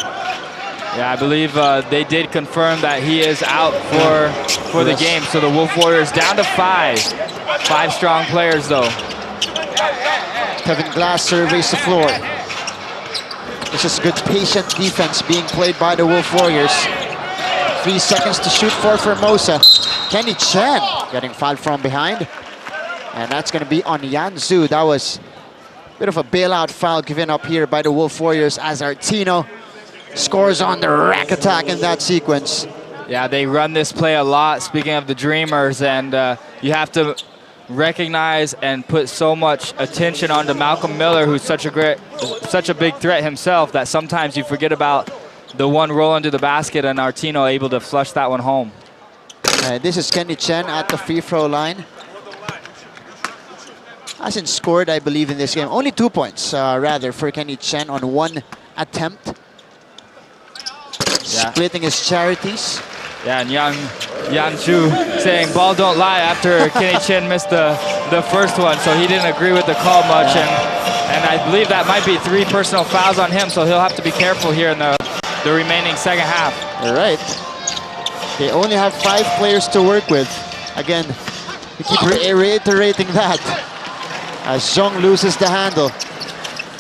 [SPEAKER 2] Yeah, I believe they did confirm that he is out for the game. So the Wolf Warriors down to 5. 5 strong players though.
[SPEAKER 1] Kevin Glass surveys the floor. This is good patient defense being played by the Wolf Warriors. 3 seconds to shoot for Formosa. Kenny Chen getting fouled from behind. And that's going to be on Yan Zhu. That was bit of a bailout foul given up here by the Wolf Warriors as Artino scores on the rack attack in that sequence.
[SPEAKER 2] Yeah, they run this play a lot, speaking of the Dreamers, and you have to recognize and put so much attention onto Malcolm Miller, who's such a big threat himself, that sometimes you forget about the one roll into the basket and Artino able to flush that one home.
[SPEAKER 1] This is Kenny Chen at the free throw line. Hasn't scored, I believe, in this game. Only 2 points, rather, for Kenny Chen on 1 attempt.
[SPEAKER 2] Yeah.
[SPEAKER 1] Splitting his charities.
[SPEAKER 2] Yeah, and Yan Zhu saying ball don't lie after Kenny Chen missed the first one, so he didn't agree with the call much. And I believe that might be 3 personal fouls on him, so he'll have to be careful here in the remaining second half.
[SPEAKER 1] All right. They only have 5 players to work with. Again, we keep reiterating that. As Zhong loses the handle.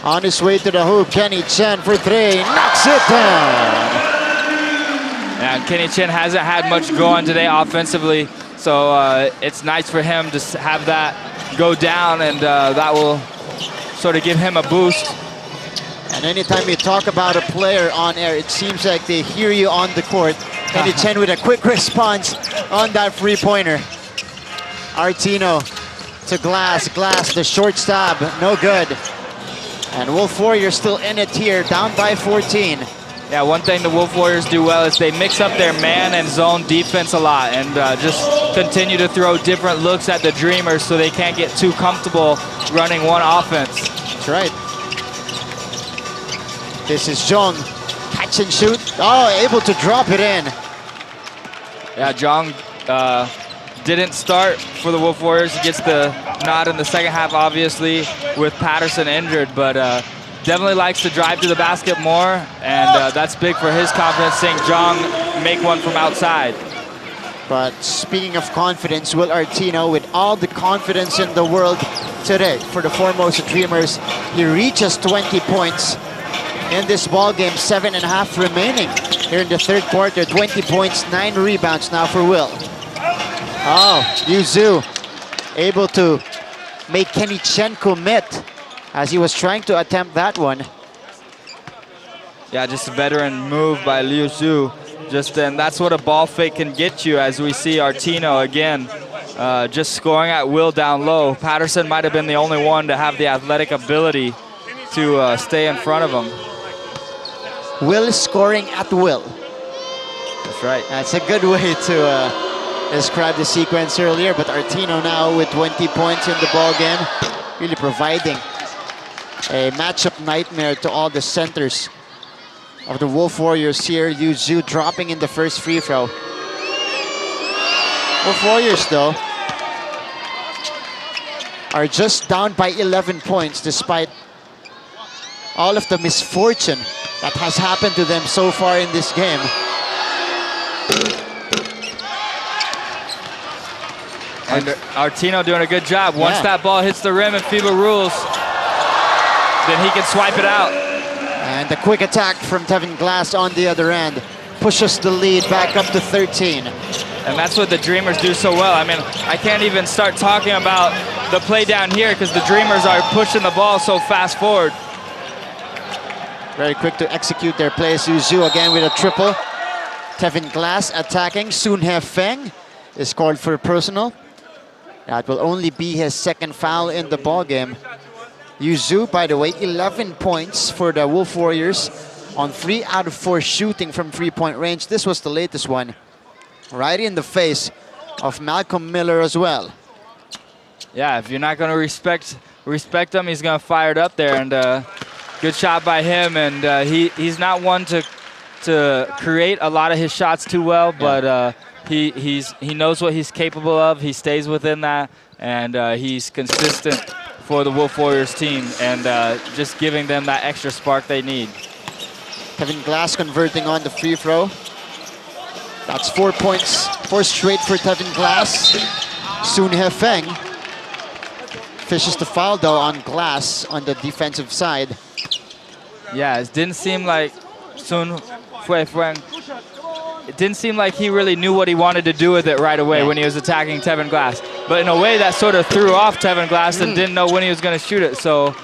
[SPEAKER 1] On his way to the hoop, Kenny Chen for 3, knocks it down.
[SPEAKER 2] And Kenny Chen hasn't had much going today offensively, so it's nice for him to have that go down, and that will sort of give him a boost.
[SPEAKER 1] And anytime you talk about a player on air, it seems like they hear you on the court. Kenny Chen with a quick response on that free-pointer. Artino to Glass, the short stab, no good. And Wolf Warriors still in it here, down by 14.
[SPEAKER 2] Yeah, one thing the Wolf Warriors do well is they mix up their man and zone defense a lot, and just continue to throw different looks at the Dreamers so they can't get too comfortable running one offense.
[SPEAKER 1] That's right. This is Zhong, catch and shoot. Oh, able to drop it in.
[SPEAKER 2] Yeah, Zhong didn't start for the Wolf Warriors. He gets the nod in the second half, obviously, with Patterson injured, but definitely likes to drive to the basket more, and that's big for his confidence, seeing Zhong make one from outside.
[SPEAKER 1] But speaking of confidence, Will Artino, with all the confidence in the world today for the Formosa Dreamers, he reaches 20 points in this ball game, 7.5 remaining here in the third quarter. 20 points, 9 rebounds now for Will. Oh, Yu Zhu able to make Kenny Chen commit as he was trying to attempt that one.
[SPEAKER 2] Yeah, just a veteran move by Liu Zhu. And that's what a ball fake can get you, as we see Artino again just scoring at will down low. Patterson might have been the only one to have the athletic ability to stay in front of him.
[SPEAKER 1] Will scoring at will.
[SPEAKER 2] That's right.
[SPEAKER 1] That's a good way to describe the sequence earlier, but Artino now with 20 points in the ball game, really providing a matchup nightmare to all the centers of the Wolf Warriors here. Yu Zhu dropping in the first free throw. Wolf Warriors, though, are just down by 11 points despite all of the misfortune that has happened to them so far in this game.
[SPEAKER 2] And Artino doing a good job. Once that ball hits the rim and FIBA rules, then he can swipe it out.
[SPEAKER 1] And the quick attack from Tevin Glass on the other end pushes the lead back up to 13.
[SPEAKER 2] And that's what the Dreamers do so well. I mean, I can't even start talking about the play down here because the Dreamers are pushing the ball so fast forward.
[SPEAKER 1] Very quick to execute their plays. Yu Zhu again with a triple. Tevin Glass attacking. Soon He Feng is called for a personal. That will only be his second foul in the ballgame. Yu Zhu, by the way, 11 points for the Wolf Warriors on 3 out of 4 shooting from 3-point range. This was the latest one. Right in the face of Malcolm Miller as well.
[SPEAKER 2] Yeah, if you're not going to respect him, he's going to fire it up there. And good shot by him. And he's not one to create a lot of his shots too well, but he knows what he's capable of. He stays within that, and he's consistent for the Wolf Warriors team, and just giving them that extra spark they need.
[SPEAKER 1] Tevin Glass converting on the free throw. That's 4 points, 4 straight for Tevin Glass. Soon He Feng fishes the foul though on Glass on the defensive side.
[SPEAKER 2] Yeah, it didn't seem like Sun Hui Feng. It didn't seem like he really knew what he wanted to do with it right away when he was attacking Tevin Glass. But in a way, that sort of threw off Tevin Glass and didn't know when he was going to shoot it. So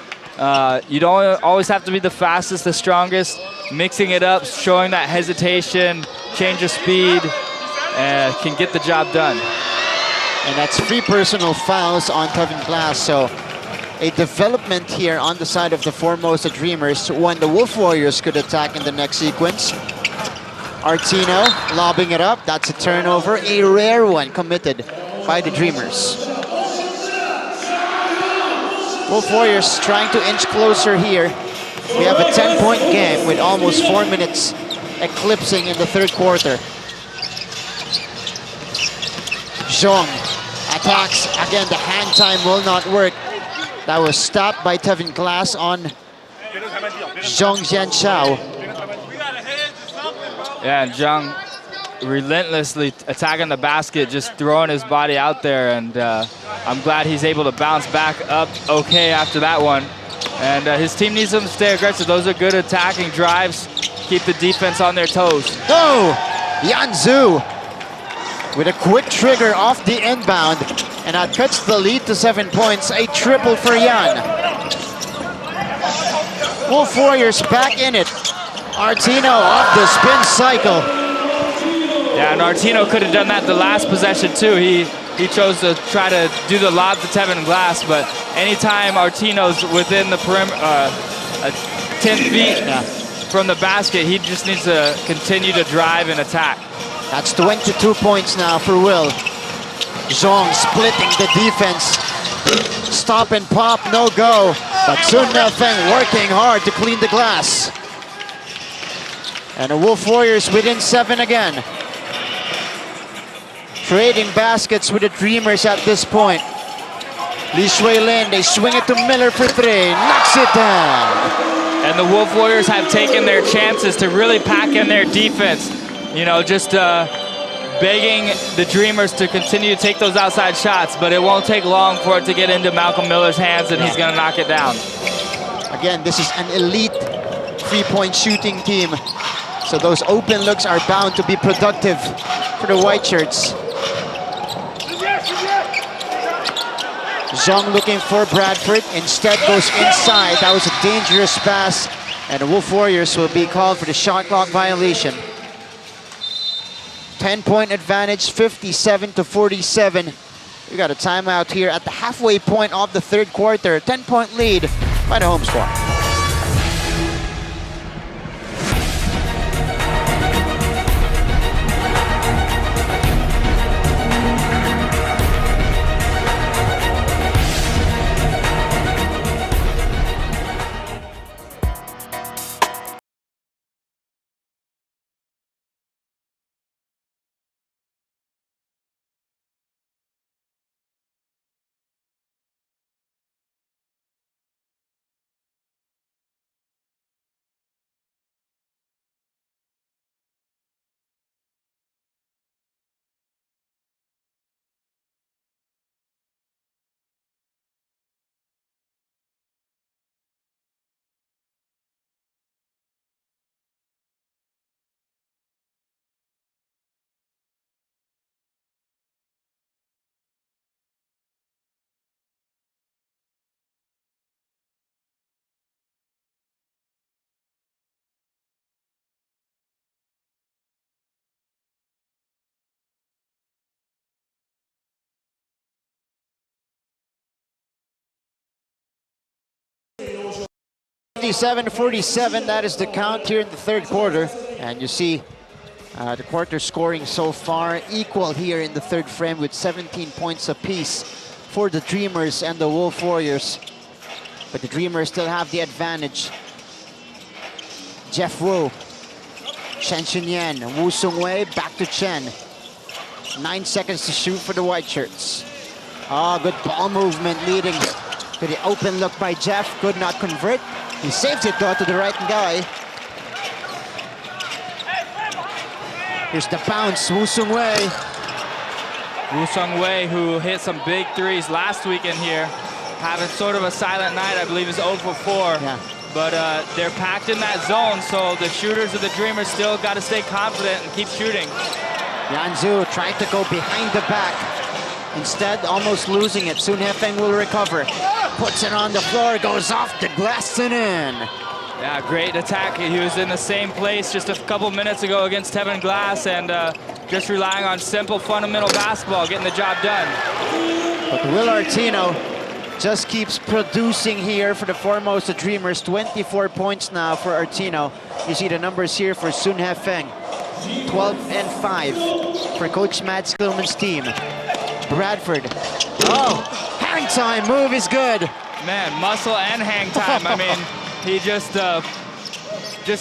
[SPEAKER 2] you don't always have to be the fastest, the strongest. Mixing it up, showing that hesitation, change of speed, can get the job done.
[SPEAKER 1] And that's 3 personal fouls on Tevin Glass. So a development here on the side of the Formosa Dreamers when the Wolf Warriors could attack in the next sequence. Artino lobbing it up. That's a turnover, a rare one committed by the Dreamers. Wolf Warriors trying to inch closer here. We have a 10-point game with almost 4 minutes eclipsing in the third quarter. Zhong attacks. Again, the hand time will not work. That was stopped by Tevin Glass on Zhong Jianshao.
[SPEAKER 2] Yeah, and Zhang relentlessly attacking the basket, just throwing his body out there, and I'm glad he's able to bounce back up okay after that one. And his team needs him to stay aggressive. Those are good attacking drives. Keep the defense on their toes.
[SPEAKER 1] Oh, Yan Zhu with a quick trigger off the inbound, and that cuts the lead to 7 points. A triple for Yan. Wolf Warriors back in it. Artino off the spin cycle.
[SPEAKER 2] Yeah, and Artino could have done that the last possession too. He chose to try to do the lob to Tevin Glass, but anytime Artino's within the perimeter, 10 feet from the basket, he just needs to continue to drive and attack.
[SPEAKER 1] That's 22 points now for Will. Zhong splitting the defense. Stop and pop, no go. But Sun He Feng working hard to clean the glass. And the Wolf Warriors within 7 again. Trading baskets with the Dreamers at this point. Li Shuilin, they swing it to Miller for 3, knocks it down.
[SPEAKER 2] And the Wolf Warriors have taken their chances to really pack in their defense. You know, just begging the Dreamers to continue to take those outside shots, but it won't take long for it to get into Malcolm Miller's hands, and he's going to knock it down.
[SPEAKER 1] Again, this is an elite 3-point shooting team, so those open looks are bound to be productive for the white shirts. Zhong looking for Bradford, instead goes inside. That was a dangerous pass, and the Wolf Warriors will be called for the shot clock violation. 10-point advantage, 57-47. We got a timeout here at the halfway point of the third quarter. 10-point lead by the home squad. 57-47, that is the count here in the third quarter. And you see the quarter scoring so far equal here in the third frame with 17 points apiece for the Dreamers and the Wolf Warriors. But the Dreamers still have the advantage. Jeff Wu, Chen Chunyan, Woo Sung Wei, back to Chen. 9 seconds to shoot for the white shirts. Oh, good ball movement leading to the open look by Jeff. Could not convert. He saved it though to the right guy. Here's the bounce, Woo Sung Wei.
[SPEAKER 2] Woo Sung Wei, who hit some big threes last weekend here, having sort of a silent night. I believe is 0 for 4.
[SPEAKER 1] Yeah.
[SPEAKER 2] But they're packed in that zone, so the shooters of the Dreamers still got to stay confident and keep shooting.
[SPEAKER 1] Yanzu tried to go behind the back. Instead, almost losing it. Soon Hefeng will recover. Puts it on the floor, goes off the glass and in.
[SPEAKER 2] Yeah, great attack. He was in the same place just a couple minutes ago against Tevin Glass and just relying on simple fundamental basketball, getting the job done.
[SPEAKER 1] But Will Artino just keeps producing here for the Formosa Dreamers. 24 points now for Artino. You see the numbers here for Sun Hefeng. 12 and 5 for Coach Matt Skillman's team. Bradford. Oh, hang time move is good.
[SPEAKER 2] Man, muscle and hang time. I mean, he just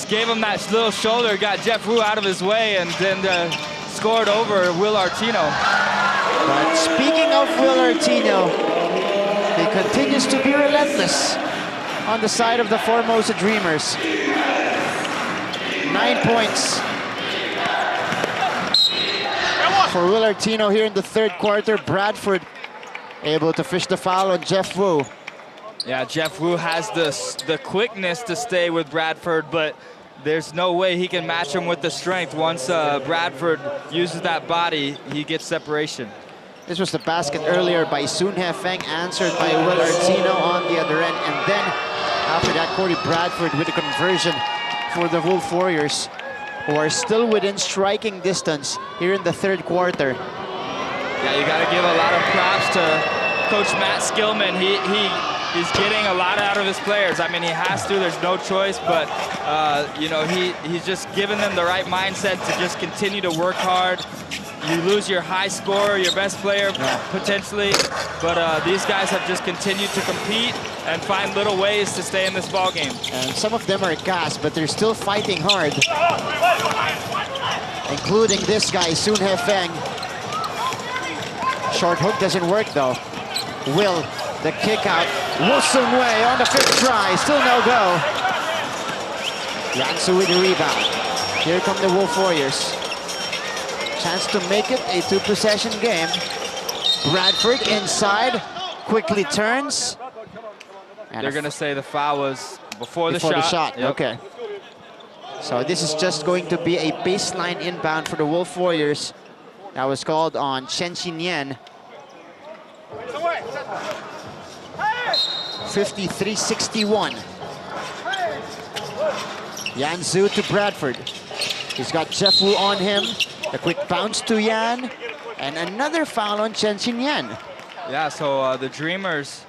[SPEAKER 2] gave him that little shoulder, got Jeff Wu out of his way, and then scored over Will Artino.
[SPEAKER 1] But speaking of Will Artino, he continues to be relentless on the side of the Formosa Dreamers. 9 points for Will Artino here in the third quarter. Bradford able to fish the foul on Jeff Wu.
[SPEAKER 2] Yeah, Jeff Wu has the quickness to stay with Bradford, but there's no way he can match him with the strength. Once Bradford uses that body, he gets separation.
[SPEAKER 1] This was the basket earlier by Sun Hefeng, answered by Will Artino on the other end. And then after that, Corey Bradford with a conversion for the Wolf Warriors, who are still within striking distance here in the third quarter.
[SPEAKER 2] Yeah, you got to give a lot of props to Coach Matt Skillman. He's getting a lot out of his players. I mean, he has to. There's no choice. But you know, he's just given them the right mindset to just continue to work hard. You lose your high scorer, your best player potentially, but these guys have just continued to compete and find little ways to stay in this ball game.
[SPEAKER 1] And some of them are gassed, but they're still fighting hard, including this guy, Sun Hefeng. Short hook doesn't work though. Will, the kick out. Woo Sung Wei on the fifth try, still no go. Yansu with the rebound. Here come the Wolf Warriors. Chance to make it a two-possession game. Bradford inside, quickly turns. And
[SPEAKER 2] they're going to say the foul was before the shot.
[SPEAKER 1] Yep. Okay. So this is just going to be a baseline inbound for the Wolf Warriors. That was called on Chen Chunyan. 53-61. Yanzu to Bradford. He's got Jeff Wu on him. A quick bounce to Yan. And another foul on Chen Chunyan.
[SPEAKER 2] Yeah, so the Dreamers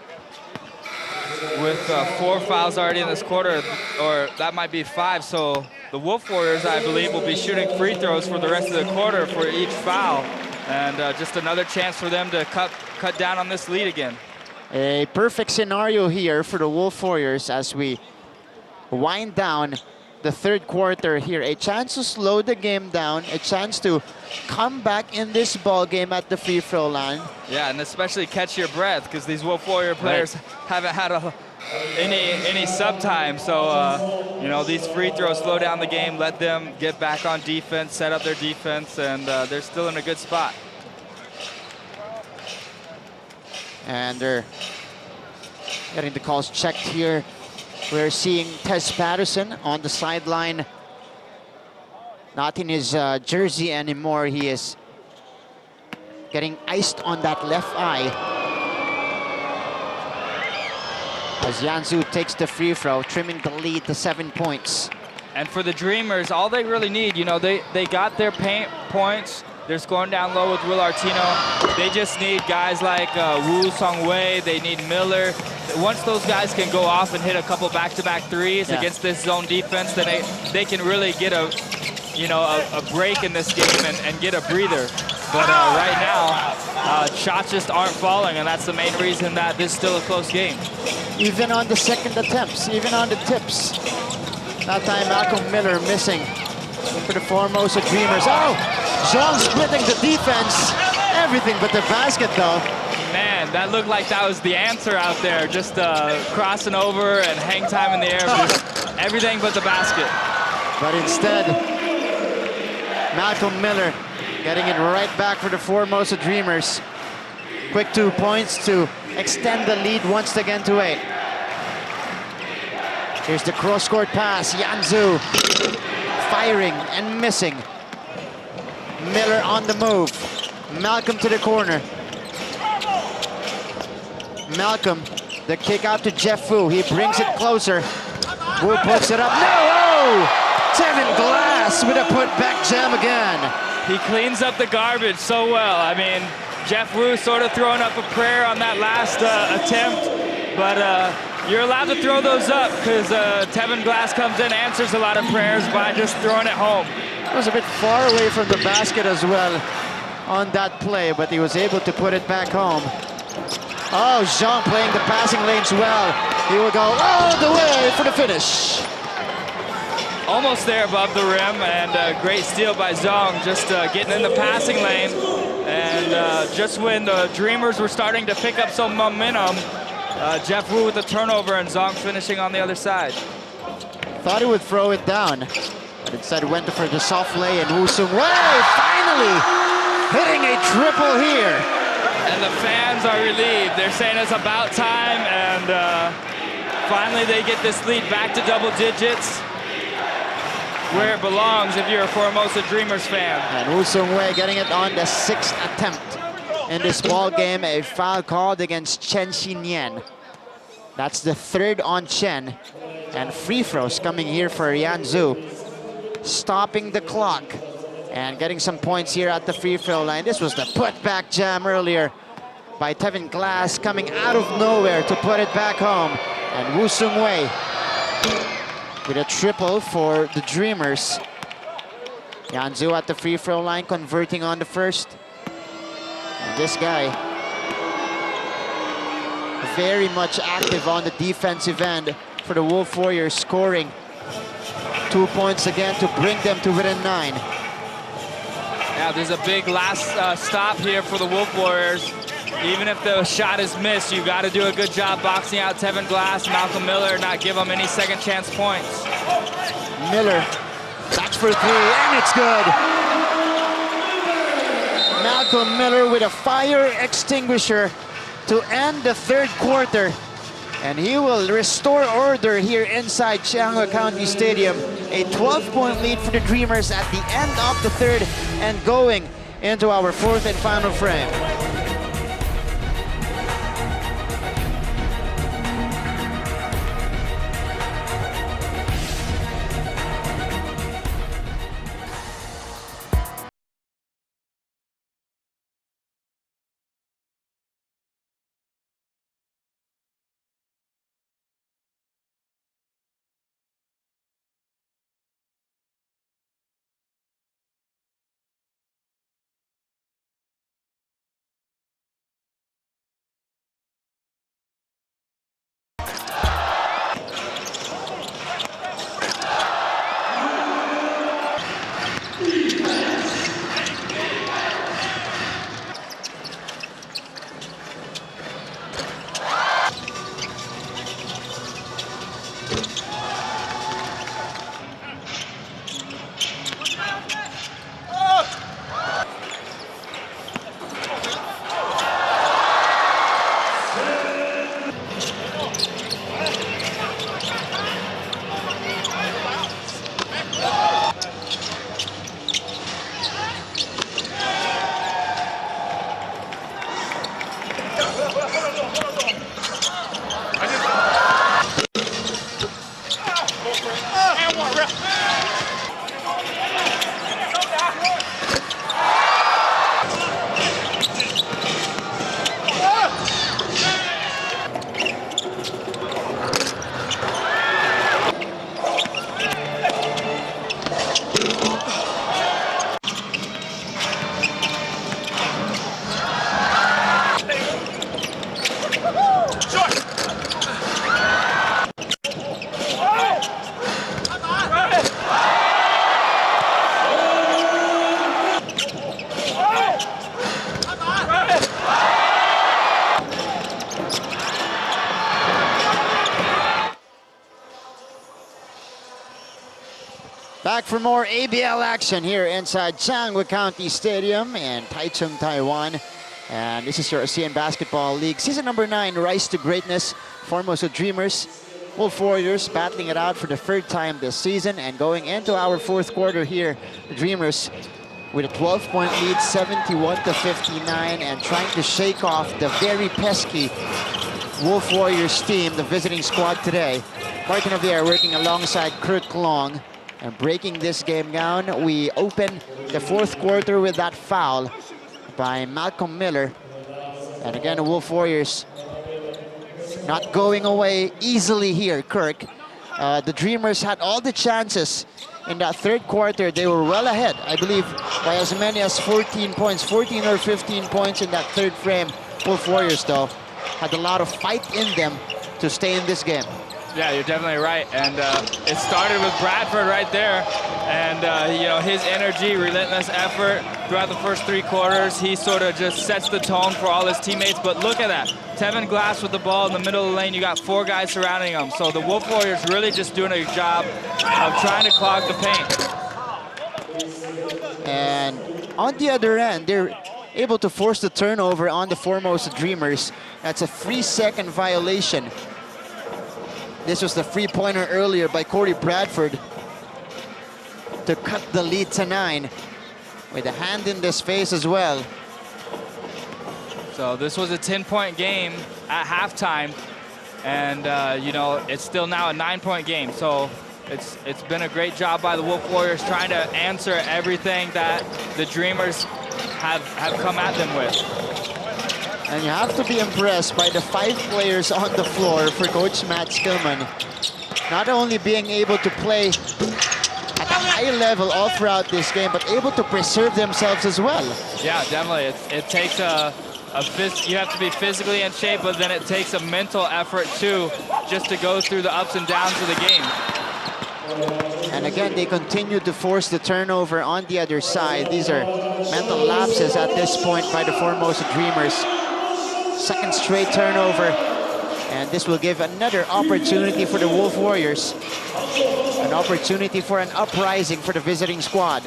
[SPEAKER 2] with 4 fouls already in this quarter, or that might be 5. So the Wolf Warriors, I believe, will be shooting free throws for the rest of the quarter for each foul. And just another chance for them to cut down on this lead again.
[SPEAKER 1] A perfect scenario here for the Wolf Warriors as we wind down the third quarter here. A chance to slow the game down, a chance to come back in this ball game at the free throw line.
[SPEAKER 2] Yeah, and especially catch your breath, because these Wolf Warrior players haven't had any sub time. So, you know, these free throws slow down the game, let them get back on defense, set up their defense, and they're still in a good spot.
[SPEAKER 1] And they're getting the calls checked here. We're seeing Tess Patterson on the sideline. Not in his jersey anymore. He is getting iced on that left eye. As Yanzu takes the free throw, trimming the lead to 7 points.
[SPEAKER 2] And for the Dreamers, all they really need, you know, they got their paint points They're scoring down low with Will Artino. They just need guys like Woo Sung-wei. They need Miller. Once those guys can go off and hit a couple back-to-back threes against this zone defense, then they can really get a break in this game and get a breather. But right now, shots just aren't falling, and that's the main reason that this is still a close game.
[SPEAKER 1] Even on the second attempts, even on the tips. That time, Malcolm Miller missing for the Formosa Dreamers. Oh, Zhang splitting the defense. Everything but the basket, though.
[SPEAKER 2] Man, that looked like that was the answer out there. Just crossing over and hang time in the air. Just everything but the basket.
[SPEAKER 1] But instead, Malcolm Miller getting it right back for the Formosa Dreamers. Quick 2 points to extend the lead once again to 8. Here's the cross-court pass. Yanzu firing and missing. Miller on the move. Malcolm to the corner. Malcolm, the kick out to Jeff Wu. He brings it closer. Wu pokes it up. No! Oh! Tevin Glass with a putback jam again.
[SPEAKER 2] He cleans up the garbage so well. I mean, Jeff Wu sort of throwing up a prayer on that last attempt, but you're allowed to throw those up because Tevin Glass comes in, answers a lot of prayers by just throwing it home.
[SPEAKER 1] It was a bit far away from the basket as well on that play, but he was able to put it back home. Oh, Zhang playing the passing lanes well. He will go all the way for the finish.
[SPEAKER 2] Almost there above the rim, and great steal by Zhang, just getting in the passing lane. And just when the Dreamers were starting to pick up some momentum, Jeff Wu with the turnover and Zhang finishing on the other side.
[SPEAKER 1] Thought he would throw it down, but instead went for the soft lay, and Woo Sung-wei finally hitting a triple here.
[SPEAKER 2] And the fans are relieved. They're saying it's about time, and finally they get this lead back to double digits, where it belongs if you're a Formosa Dreamers fan.
[SPEAKER 1] And Woo Sung-wei getting it on the 6th attempt in this ball game. A foul called against Chen Xinyan. That's the 3rd on Chen. And free throws coming here for Yan Zhu. Stopping the clock and getting some points here at the free throw line. This was the putback jam earlier by Tevin Glass, coming out of nowhere to put it back home. And Woo Sung-wei with a triple for the Dreamers. Yanzu at the free throw line, converting on the first. And this guy, very much active on the defensive end for the Wolf Warriors, scoring 2 points again to bring them to within 9.
[SPEAKER 2] Now there's a big last stop here for the Wolf Warriors. Even if the shot is missed, you got to do a good job boxing out Tevin Glass, Malcolm Miller, not give them any second chance points.
[SPEAKER 1] Miller, touch for 3, and it's good. Malcolm Miller with a fire extinguisher to end the 3rd quarter. And he will restore order here inside Changhua County Stadium. A 12-point lead for the Dreamers at the end of the 3rd and going into our 4th and final frame. back for more ABL action here inside Changhua County Stadium in Taichung, Taiwan. And this is your Asean Basketball League Season number 9, Rise to Greatness. Formosa Dreamers, Wolf Warriors battling it out for the third time this season. And going into our fourth quarter here, the Dreamers with a 12-point lead, 71-59, and trying to shake off the very pesky Wolf Warriors team, the visiting squad today. Martin of the Air working alongside Kirk Long and breaking this game down. We open the fourth quarter with that foul by Malcolm Miller. And again, the Wolf Warriors not going away easily here, Kirk. The Dreamers had all the chances in that third quarter. They were well ahead, I believe, by as many as 14 points, 14 or 15 points in that third frame. Wolf Warriors, though, had a lot of fight in them to stay in this game.
[SPEAKER 2] Yeah, you're definitely right. And it started with Bradford right there. And, you know, his energy, relentless effort throughout the first 3 quarters. He sort of just sets the tone for all his teammates. But look at that. Tevin Glass with the ball in the middle of the lane. You got 4 guys surrounding him. So the Wolf Warriors really just doing a job of trying to clog the paint.
[SPEAKER 1] And on the other end, they're able to force the turnover on the Formosa Dreamers. That's a 3-second violation. This was the three-pointer earlier by Corey Bradford to cut the lead to 9 with a hand in his face as well.
[SPEAKER 2] So this was a 10-point game at halftime, and you know, it's still now a 9-point game. So it's been a great job by the Wolf Warriors trying to answer everything that the Dreamers have come at them with.
[SPEAKER 1] And you have to be impressed by the 5 players on the floor for Coach Matt Skillman. Not only being able to play at a high level all throughout this game, but able to preserve themselves as well.
[SPEAKER 2] Yeah, definitely. It takes you have to be physically in shape, but then it takes a mental effort too, just to go through the ups and downs of the game.
[SPEAKER 1] And again, they continue to force the turnover on the other side. These are mental lapses at this point by the Formosa Dreamers. Second straight turnover, and this will give another opportunity for the Wolf Warriors. An opportunity for an uprising for the visiting squad.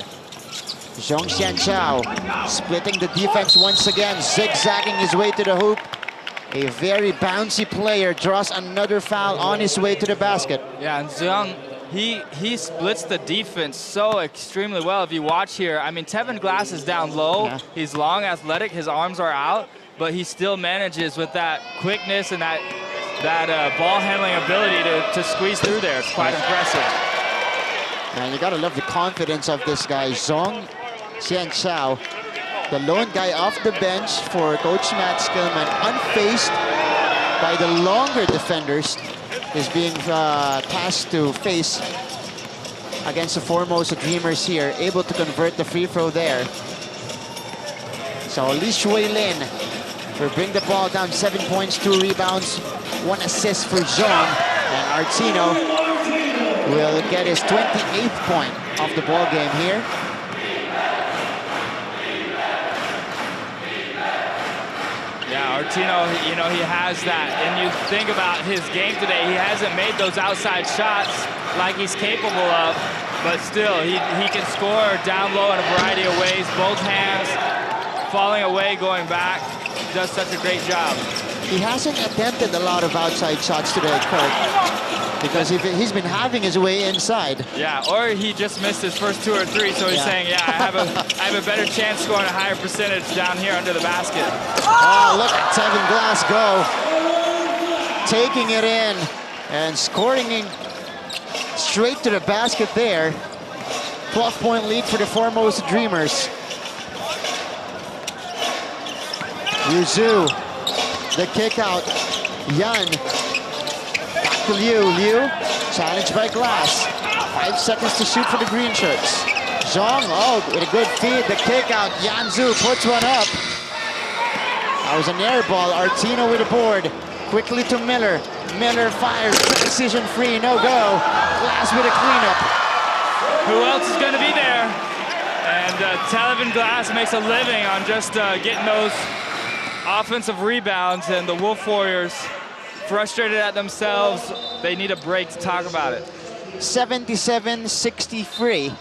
[SPEAKER 1] Zhong Xianchao splitting the defense once again, zigzagging his way to the hoop. A very bouncy player draws another foul on his way to the basket.
[SPEAKER 2] Yeah, and Zhong, he splits the defense so extremely well. If you watch here, I mean, Tevin Glass is down low. Yeah. He's long, athletic, his arms are out, but he still manages with that quickness and that ball handling ability to squeeze through there. It's quite impressive.
[SPEAKER 1] And you gotta love the confidence of this guy, Zhong Xianchao, the lone guy off the bench for Coach Matt Skillman, unfazed by the longer defenders, is being tasked to face against the Formosa Dreamers here, able to convert the free throw there. So Li Shuilin will bring the ball down, 7 points, 2 rebounds, 1 assist for Zhong. And Artino will get his 28th point of the ball game here.
[SPEAKER 2] Yeah, Artino, you know, he has that. And you think about his game today, he hasn't made those outside shots like he's capable of, but still, he can score down low in a variety of ways, both hands, falling away, going back. He does such a great job.
[SPEAKER 1] He hasn't attempted a lot of outside shots today, Kirk, because he's been having his way inside.
[SPEAKER 2] Yeah, or he just missed his first 2 or 3, so he's saying, yeah, I have a better chance scoring a higher percentage down here under the basket.
[SPEAKER 1] Oh, look at Tevin Glass go. Taking it in and scoring in straight to the basket there. 12-point lead for the Formosa Dreamers. Yuzu, the kick out. Yan, back to Liu. Liu, challenged by Glass. 5 seconds to shoot for the green shirts. Zhong, oh, with a good feed, the kick out. Yan Zhu puts one up. That was an air ball. Artino with a board. Quickly to Miller. Miller fires, precision free, no go. Glass with a cleanup.
[SPEAKER 2] Who else is going to be there? And Tevin Glass makes a living on just getting those offensive rebounds, and the Wolf Warriors frustrated at themselves. They need a break to talk about it.
[SPEAKER 1] 77-63.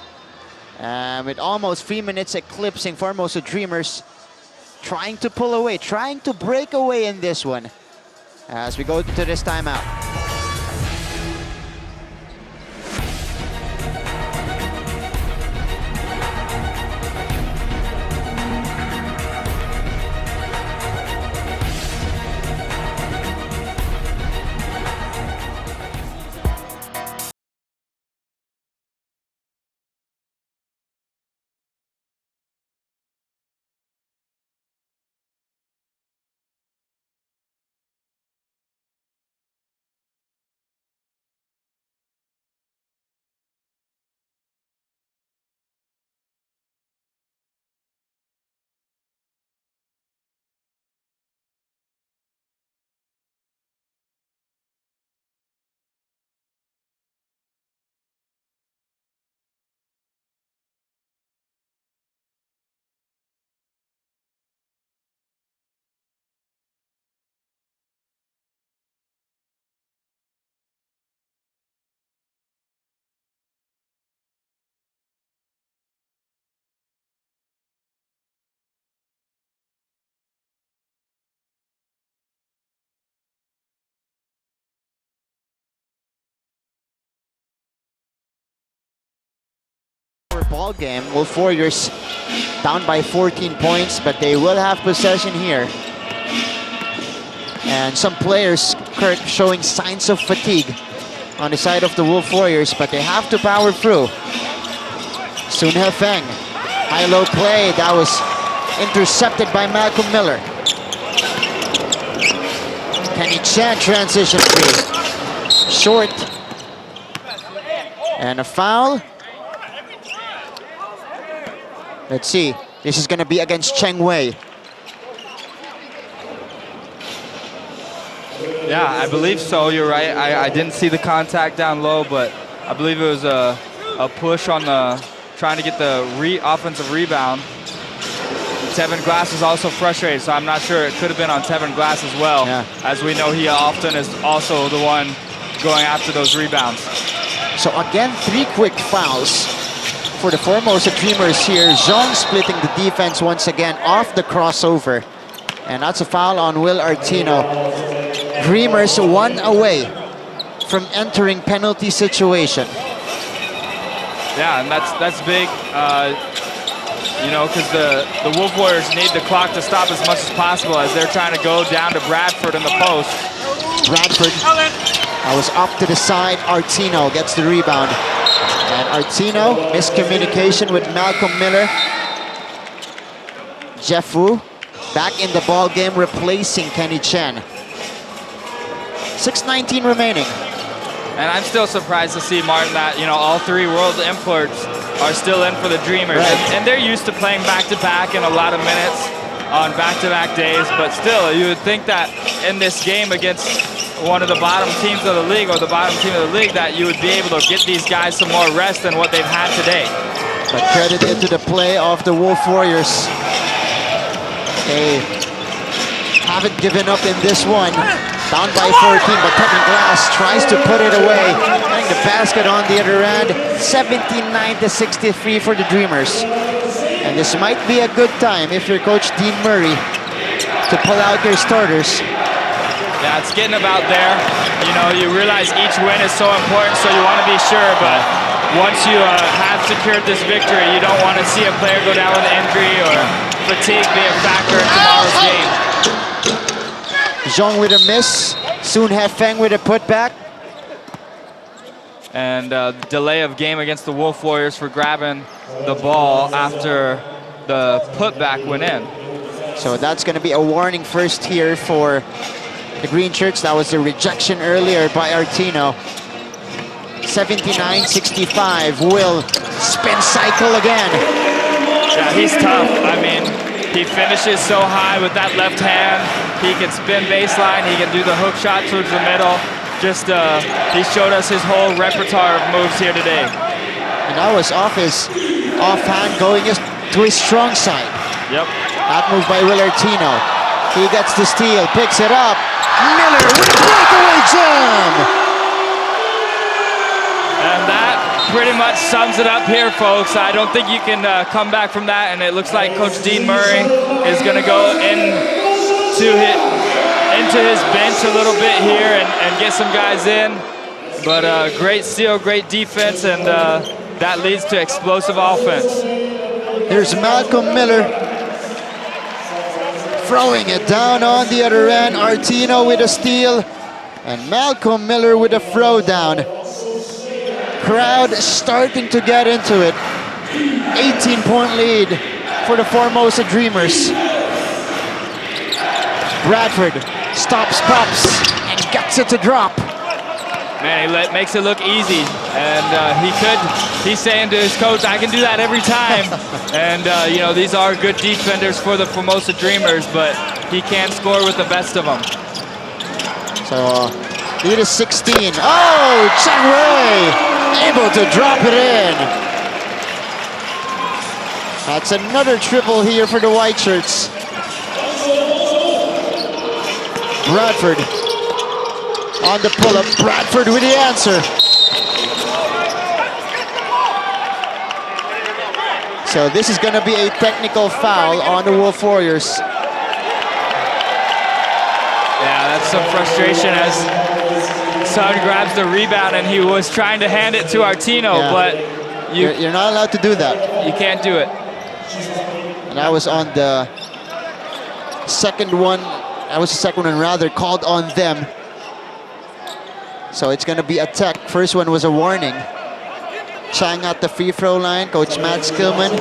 [SPEAKER 1] With almost 3 minutes eclipsing Formosa Dreamers, trying to pull away, trying to break away in this one as we go to this timeout. Ball game. Wolf Warriors down by 14 points, but they will have possession here. And some players, Kurt, showing signs of fatigue on the side of the Wolf Warriors, but they have to power through. Soon Feng, high-low play that was intercepted by Malcolm Miller. Kenny Chan transition three, short, and a foul. Let's see. This is going to be against Changhua.
[SPEAKER 2] Yeah, I believe so. You're right. I didn't see the contact down low, but I believe it was a push on the trying to get the offensive rebound. Tevin Glass is also frustrated, so I'm not sure. It could have been on Tevin Glass as well.
[SPEAKER 1] Yeah.
[SPEAKER 2] As we know, he often is also the one going after those rebounds.
[SPEAKER 1] So again, 3 quick fouls for the Formosa Dreamers here. Zhang splitting the defense once again off the crossover. And that's a foul on Will Artino. Dreamers 1 away from entering penalty situation.
[SPEAKER 2] Yeah, and that's big, you know, because the Wolf Warriors need the clock to stop as much as possible as they're trying to go down to Bradford in the post.
[SPEAKER 1] Bradford, I was off to the side. Artino gets the rebound. And Artino, miscommunication with Malcolm Miller. Jeff Wu back in the ball game, replacing Kenny Chen. 6:19 remaining.
[SPEAKER 2] And I'm still surprised to see, Martin, that, you know, all 3 world imports are still in for the Dreamers.
[SPEAKER 1] Right.
[SPEAKER 2] And they're used to playing back-to-back and a lot of minutes on back-to-back days. But still, you would think that in this game against one of the bottom teams of the league, or the bottom team of the league, that you would be able to get these guys some more rest than what they've had today.
[SPEAKER 1] But credit into the play of the Wolf Warriors. They haven't given up in this one. Down by 14, but Tevin Glass tries to put it away. Getting the basket on the other end. 79-63 for the Dreamers. And this might be a good time if you're Coach Dean Murray to pull out your starters.
[SPEAKER 2] Yeah, it's getting about there. You know, you realize each win is so important, so you want to be sure, but once you have secured this victory, you don't want to see a player go down with an injury or fatigue be a factor in tomorrow's game.
[SPEAKER 1] Zhang with a miss. Soon Feng with a putback.
[SPEAKER 2] And delay of game against the Wolf Warriors for grabbing the ball after the putback went in.
[SPEAKER 1] So that's going to be a warning first here for the Green Shirts. That was a rejection earlier by Artino. 79-65. Will spin cycle again.
[SPEAKER 2] Yeah, he's tough. I mean, he finishes so high with that left hand. He can spin baseline. He can do the hook shot towards the middle. Just, he showed us his whole repertoire of moves here today.
[SPEAKER 1] And that was off his offhand going to his strong side.
[SPEAKER 2] Yep.
[SPEAKER 1] That move by Will Artino. He gets the steal, picks it up. Miller with a breakaway jam!
[SPEAKER 2] And pretty much sums it up here, folks. I don't think you can come back from that, and it looks like Coach Dean Murray is going to go into his bench a little bit here and get some guys in. But great steal, great defense, and that leads to explosive offense.
[SPEAKER 1] Here's Malcolm Miller throwing it down on the other end. Artino with a steal, and Malcolm Miller with a throwdown. Crowd starting to get into it. 18-point lead for the Formosa Dreamers. Bradford stops, pops, and gets it to drop.
[SPEAKER 2] Man, he makes it look easy, and he's saying to his coach, I can do that every time. And you know, these are good defenders for the Formosa Dreamers, but he can't score with the best of them.
[SPEAKER 1] So lead is 16. Oh, Changhua able to drop it in. That's another triple here for the white shirts. Bradford on the pull-up. Bradford with the answer. So this is going to be a technical foul on the Wolf Warriors.
[SPEAKER 2] Yeah, that's some frustration as Sun grabs the rebound, and he was trying to hand it to Artino, but
[SPEAKER 1] you're not allowed to do that.
[SPEAKER 2] You can't do it.
[SPEAKER 1] And I was on the second one. That was the second one rather, called on them. So it's going to be a tech. First one was a warning. Chang at the free throw line. Coach Matt Skillman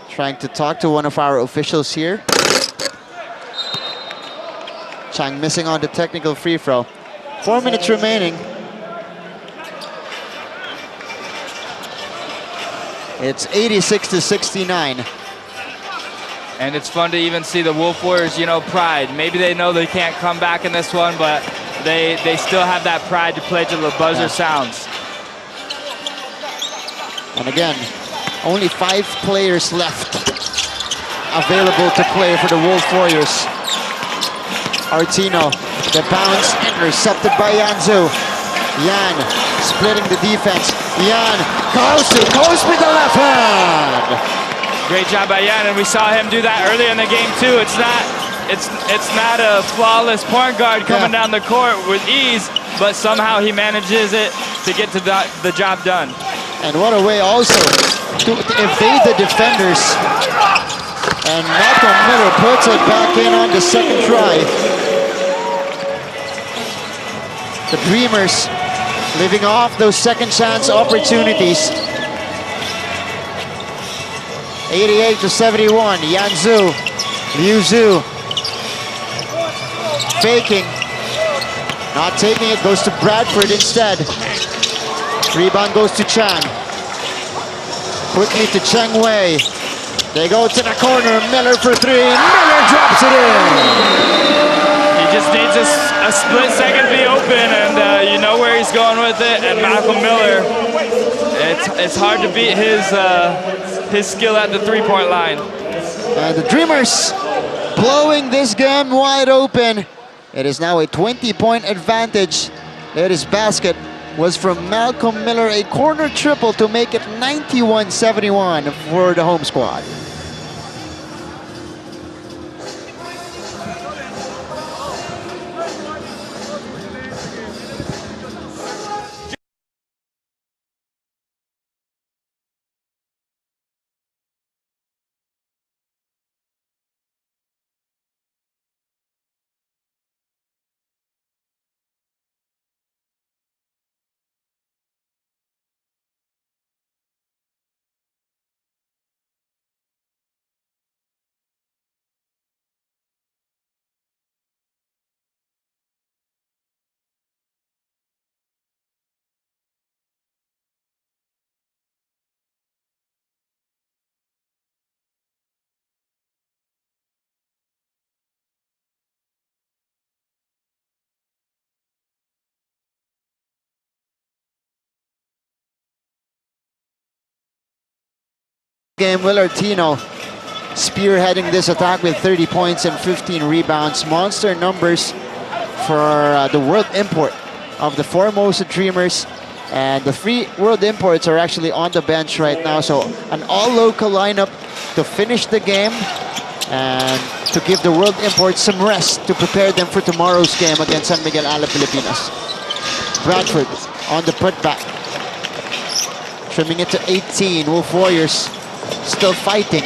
[SPEAKER 1] trying to talk to one of our officials here. Chang missing on the technical free throw. 4 minutes remaining. It's 86-69.
[SPEAKER 2] And it's fun to even see the Wolf Warriors, you know, pride. Maybe they know they can't come back in this one, but they still have that pride to play till the buzzer sounds.
[SPEAKER 1] And again, only 5 players left available to play for the Wolf Warriors. Artino, the bounce intercepted by Yanzu. Yan splitting the defense. Yan goes with the left hand.
[SPEAKER 2] Great job by Yan, and we saw him do that earlier in the game too. It's not a flawless point guard coming down the court with ease, but somehow he manages it to get to the job done.
[SPEAKER 1] And what a way also to evade the defenders. And Malcolm Miller puts it back in on the second try. The Dreamers living off those second chance opportunities. 88-71, Yanzu, Liu Zhu, faking, not taking it, goes to Bradford instead. Rebound goes to Chang. Quickly to Changhua. They go to the corner, Miller for 3, Miller drops it in.
[SPEAKER 2] He just needs a split second to be open, and you know where he's going with it, and Malcolm Miller, it's hard to beat his skill at the three-point line.
[SPEAKER 1] And the Dreamers blowing this game wide open. It is now a 20-point advantage. This basket was from Malcolm Miller, a corner triple to make it 91-71 for the home squad. Game, Will Artino spearheading this attack with 30 points and 15 rebounds. Monster numbers for the world import of the Formosa Dreamers. And the three world imports are actually on the bench right now. So an all-local lineup to finish the game and to give the world imports some rest to prepare them for tomorrow's game against San Miguel Ala Pilipinas. Bradford on the putback. Trimming it to 18. Wolf Warriors still fighting.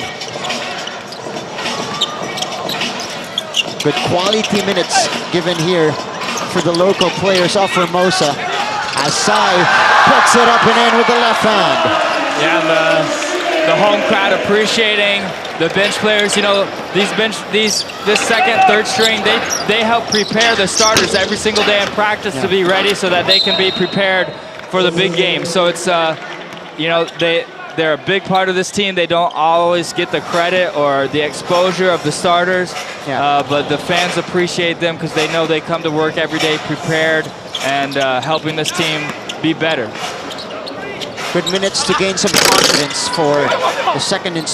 [SPEAKER 1] Good quality minutes given here for the local players of Formosa. As Sai puts it up and in with the left hand.
[SPEAKER 2] Yeah, and the home crowd appreciating the bench players. You know, this second, third string, they help prepare the starters every single day in practice to be ready so that they can be prepared for the big game. So it's, you know, they're a big part of this team. They don't always get the credit or the exposure of the starters, but the fans appreciate them because they know they come to work every day prepared and helping this team be better.
[SPEAKER 1] Good minutes to gain some confidence for the second and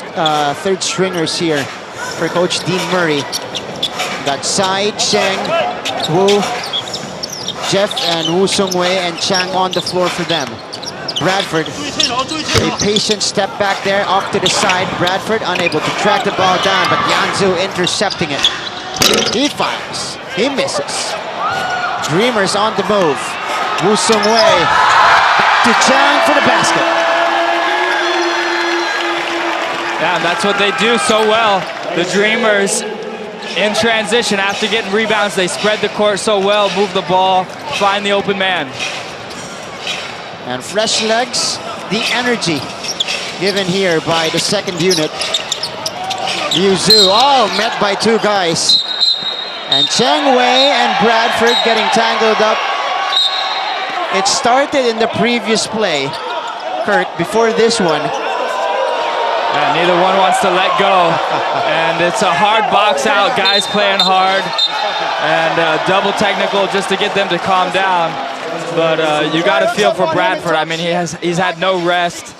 [SPEAKER 1] third stringers here for Coach Dean Murray. Got Sai, Cheng, Wu, Jeff, and Woo Sung Wei and Chang on the floor for them. Bradford, a patient step back there off to the side. Bradford unable to track the ball down, but Yanzu intercepting it. He fires, he misses. Dreamers on the move. Woo Sung Wei back to Chang for the basket.
[SPEAKER 2] Yeah, and that's what they do so well. The Dreamers in transition after getting rebounds, they spread the court so well, move the ball, find the open man.
[SPEAKER 1] And fresh legs, the energy given here by the second unit. Yuzu, met by two guys. And Cheng Wei and Bradford getting tangled up. It started in the previous play, Kirk, before this one.
[SPEAKER 2] Yeah, neither one wants to let go. And it's a hard box out, guys playing hard. And double technical just to get them to calm down. But you got to feel for Bradford. I mean, he's had no rest.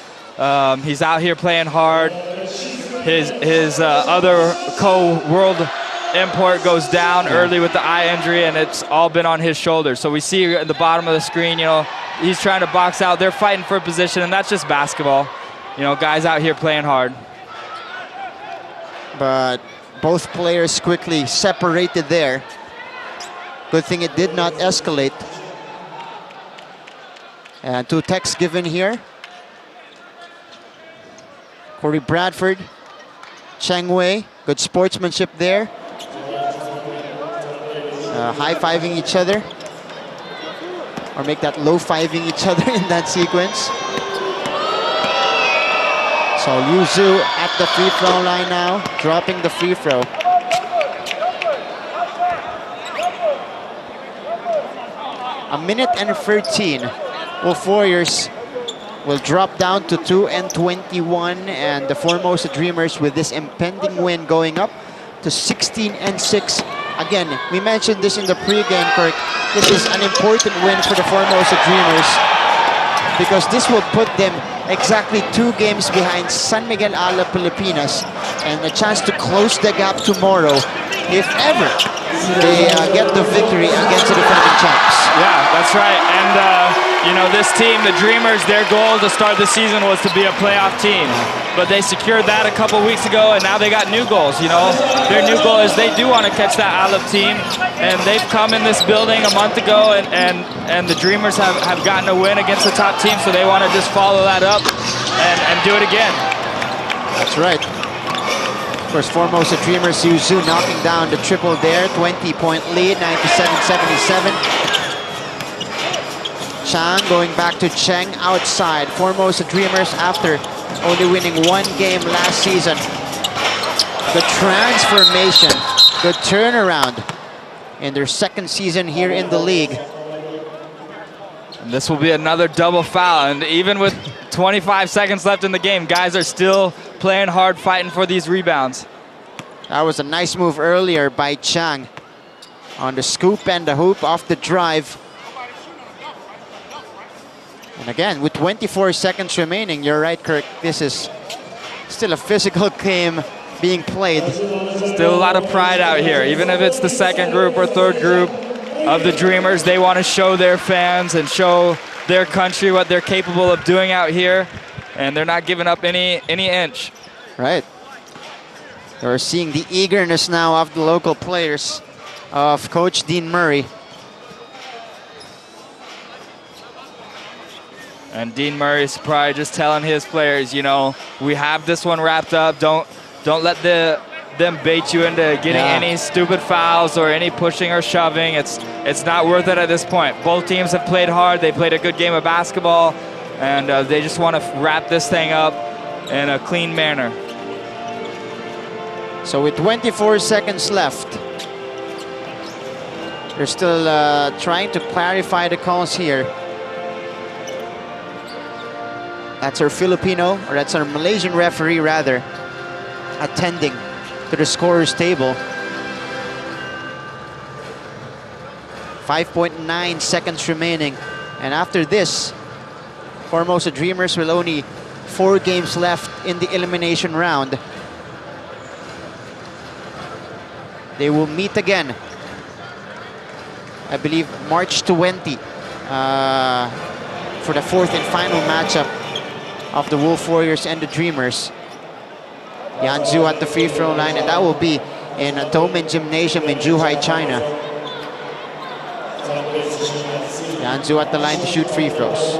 [SPEAKER 2] He's out here playing hard. His other co-world import goes down early with the eye injury, and it's all been on his shoulders. So we see at the bottom of the screen, you know, he's trying to box out. They're fighting for a position, and that's just basketball. You know, guys out here playing hard.
[SPEAKER 1] But both players quickly separated there. Good thing it did not escalate. And two techs given here. Corey Bradford, Cheng Wei, good sportsmanship there. High-fiving each other. Or make that low-fiving each other in that sequence. So Yuzu at the free throw line now, dropping the free throw. A minute and 13. Wolf Warriors will drop down to 2-21, and the Formosa Dreamers with this impending win going up to 16-6. Again, we mentioned this in the pregame, Kirk. This is an important win for the Formosa Dreamers because this will put them exactly 2 games behind San Miguel Ala Pilipinas and a chance to close the gap tomorrow if ever they get the victory against the defending champs.
[SPEAKER 2] Yeah, that's right. And, you know, this team, the Dreamers, their goal to start the season was to be a playoff team. But they secured that a couple weeks ago, and now they got new goals, you know. Their new goal is they do want to catch that Alep team. And they've come in this building a month ago, and the Dreamers have gotten a win against the top team, so they want to just follow that up and do it again.
[SPEAKER 1] That's right. Of course, Formosa Dreamers, Yuzu knocking down the triple there. 20-point lead, 97-77. Chang going back to Cheng outside. Formosa Dreamers after only winning 1 game last season. Good transformation, good turnaround in their second season here in the league.
[SPEAKER 2] And this will be another double foul, and even with 25 seconds left in the game, guys are still playing hard, fighting for these rebounds.
[SPEAKER 1] That was a nice move earlier by Chang on the scoop and the hoop off the drive. And again, with 24 seconds remaining, you're right, Kirk, this is still a physical game being played.
[SPEAKER 2] Still a lot of pride out here. Even if it's the second group or third group of the Dreamers, they want to show their fans and show their country, what they're capable of doing out here, and they're not giving up any inch.
[SPEAKER 1] Right. We're seeing the eagerness now of the local players of Coach Dean Murray.
[SPEAKER 2] And Dean Murray's probably just telling his players, you know, we have this one wrapped up. Don't let them bait you into getting any stupid fouls or any pushing or shoving. It's not worth it at this point. Both teams have played hard. They played a good game of basketball, and they just want to wrap this thing up in a clean manner.
[SPEAKER 1] So with 24 seconds left, they're still trying to clarify the calls here. That's our Filipino, or that's our Malaysian referee rather, attending to the scorer's table. 5.9 seconds remaining. And after this, Formosa Dreamers will only 4 games left in the elimination round. They will meet again, I believe, March 20 for the 4th and final matchup of the Wolf Warriors and the Dreamers. Yanzu at the free throw line, and that will be in a Domen Gymnasium in Zhuhai, China. Yanzu at the line to shoot free throws.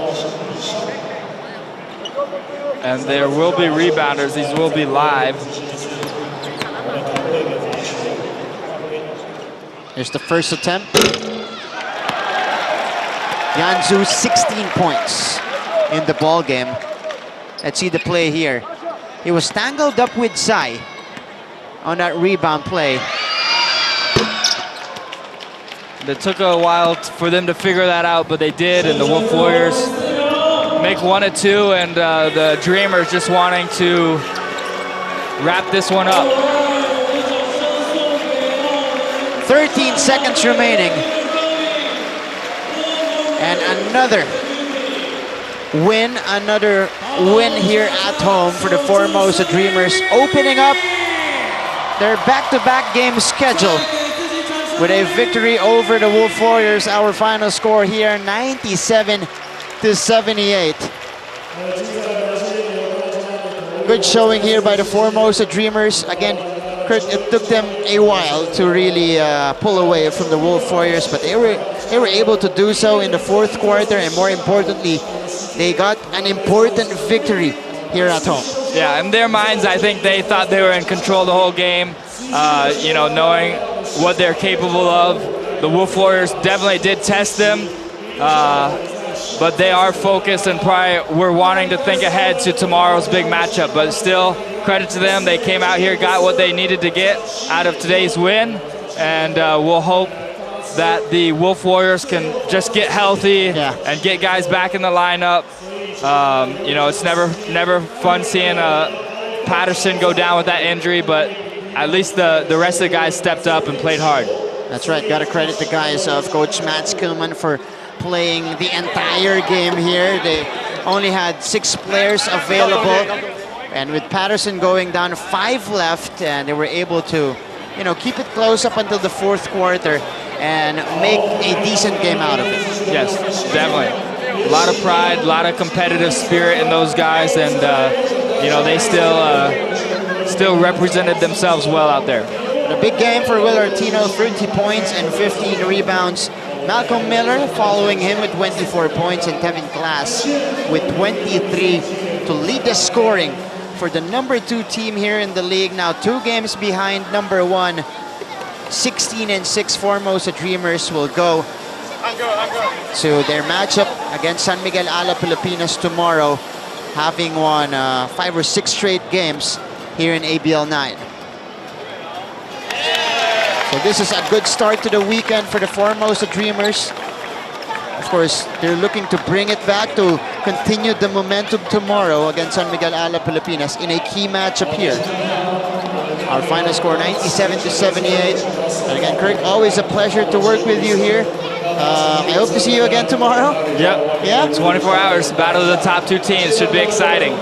[SPEAKER 2] And there will be rebounders. These will be live.
[SPEAKER 1] Here's the first attempt. Yanzu 16 points in the ball game. Let's see the play here. He was tangled up with Sai on that rebound play.
[SPEAKER 2] It took a while for them to figure that out, but they did, and the Wolf Warriors make 1 of 2, and the Dreamers just wanting to wrap this one up.
[SPEAKER 1] 13 seconds remaining. And another win here at home for the Formosa Dreamers, opening up their back-to-back game schedule with a victory over the Wolf Warriors. Our final score here, 97-78. Good showing here by the Formosa Dreamers. Again, Kurt, it took them a while to really pull away from the Wolf Warriors, but they were able to do so in the 4th quarter, and more importantly, they got an important victory here at home.
[SPEAKER 2] Yeah, in their minds, I think they thought they were in control the whole game. You know, knowing what they're capable of. The Wolf Warriors definitely did test them, but they are focused and probably were wanting to think ahead to tomorrow's big matchup. But still, credit to them. They came out here, got what they needed to get out of today's win, and we'll hope that the Wolf Warriors can just get healthy and get guys back in the lineup. You know, it's never fun seeing Patterson go down with that injury, but at least the rest of the guys stepped up and played hard.
[SPEAKER 1] That's right. Got to credit the guys of Coach Matt Skillman for playing the entire game here. They only had 6 players available, and with Patterson going down 5 left, and they were able to, you know, keep it close up until the 4th quarter and make a decent game out of it.
[SPEAKER 2] Yes, definitely. A lot of pride, a lot of competitive spirit in those guys, and you know, they still represented themselves well out there.
[SPEAKER 1] But a big game for Will Artino, 30 points and 15 rebounds. Malcolm Miller following him with 24 points, and Kevin Glass with 23 to lead the scoring for the number 2 team here in the league. Now 2 games behind number 1. 16-6 Formosa Dreamers will go to their matchup against San Miguel Ala Pilipinas tomorrow, having won 5 or 6 straight games here in ABL 9. So this is a good start to the weekend for the Formosa Dreamers. Of course, they're looking to bring it back to continue the momentum tomorrow against San Miguel Ala Pilipinas in a key matchup here. Our final score, 97-78. And again, Kurt, always a pleasure to work with you here. I hope to see you again tomorrow.
[SPEAKER 2] Yep.
[SPEAKER 1] Yeah?
[SPEAKER 2] 24 hours, battle of the top 2 teams. Should be exciting.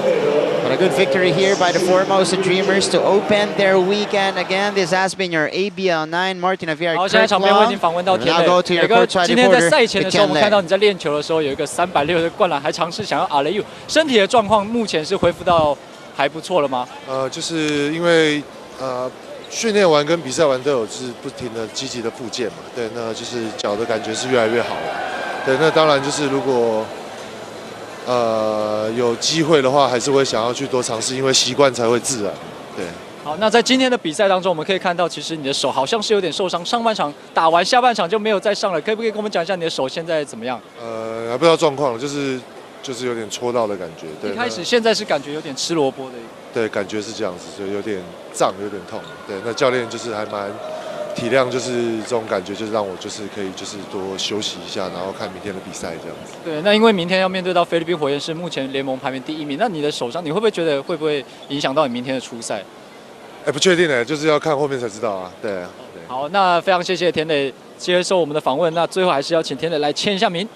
[SPEAKER 1] But a good victory here by the Formosa Dreamers to open their weekend. Again, this has been your ABL 9 Martin Aviar.
[SPEAKER 5] 好，现在场边我已经访问到田磊。
[SPEAKER 1] Now go to your courtside
[SPEAKER 5] 今天在
[SPEAKER 1] reporter,
[SPEAKER 5] 赛前的时候，我们
[SPEAKER 1] Ken
[SPEAKER 5] 看到
[SPEAKER 1] Lei.
[SPEAKER 5] 你在练球的时候有一个360的灌篮，还尝试想要 alley-oop， 身体的状况目前是恢复到还不错了吗？
[SPEAKER 12] 就是因为训练完跟比赛完都有就是不停的积极的复健嘛，对，那就是脚的感觉是越来越好了。对，那当然就是如果有机会的话，还是会想要去多尝试，因为习惯才会自然。对。
[SPEAKER 5] 好，那在今天的比赛当中，我们可以看到，其实你的手好像是有点受伤，上半场打完，下半场就没有再上了。可不可以跟我们讲一下你的手现在怎么样？
[SPEAKER 12] 还不知道状况，就是有点戳到的感觉。对，
[SPEAKER 5] 一开始现在是感觉有点吃萝卜的。
[SPEAKER 12] 对，感觉是这样子，就有点胀，有点痛。对，那教练就是还蛮体谅，就是这种感觉，就是让我就是可以就是多休息一下，然后看明天的比赛这样子。
[SPEAKER 5] 对，那因为明天要面对到菲律宾火焰，是目前联盟排名第1名，那你的手伤，你会不会觉得会不会影响到你明天的出赛？
[SPEAKER 12] 不确定呢，就是要看后面才知道啊。对。
[SPEAKER 5] 好，那非常谢谢田磊接受我们的访问，那最后还是要请田磊来签一下名。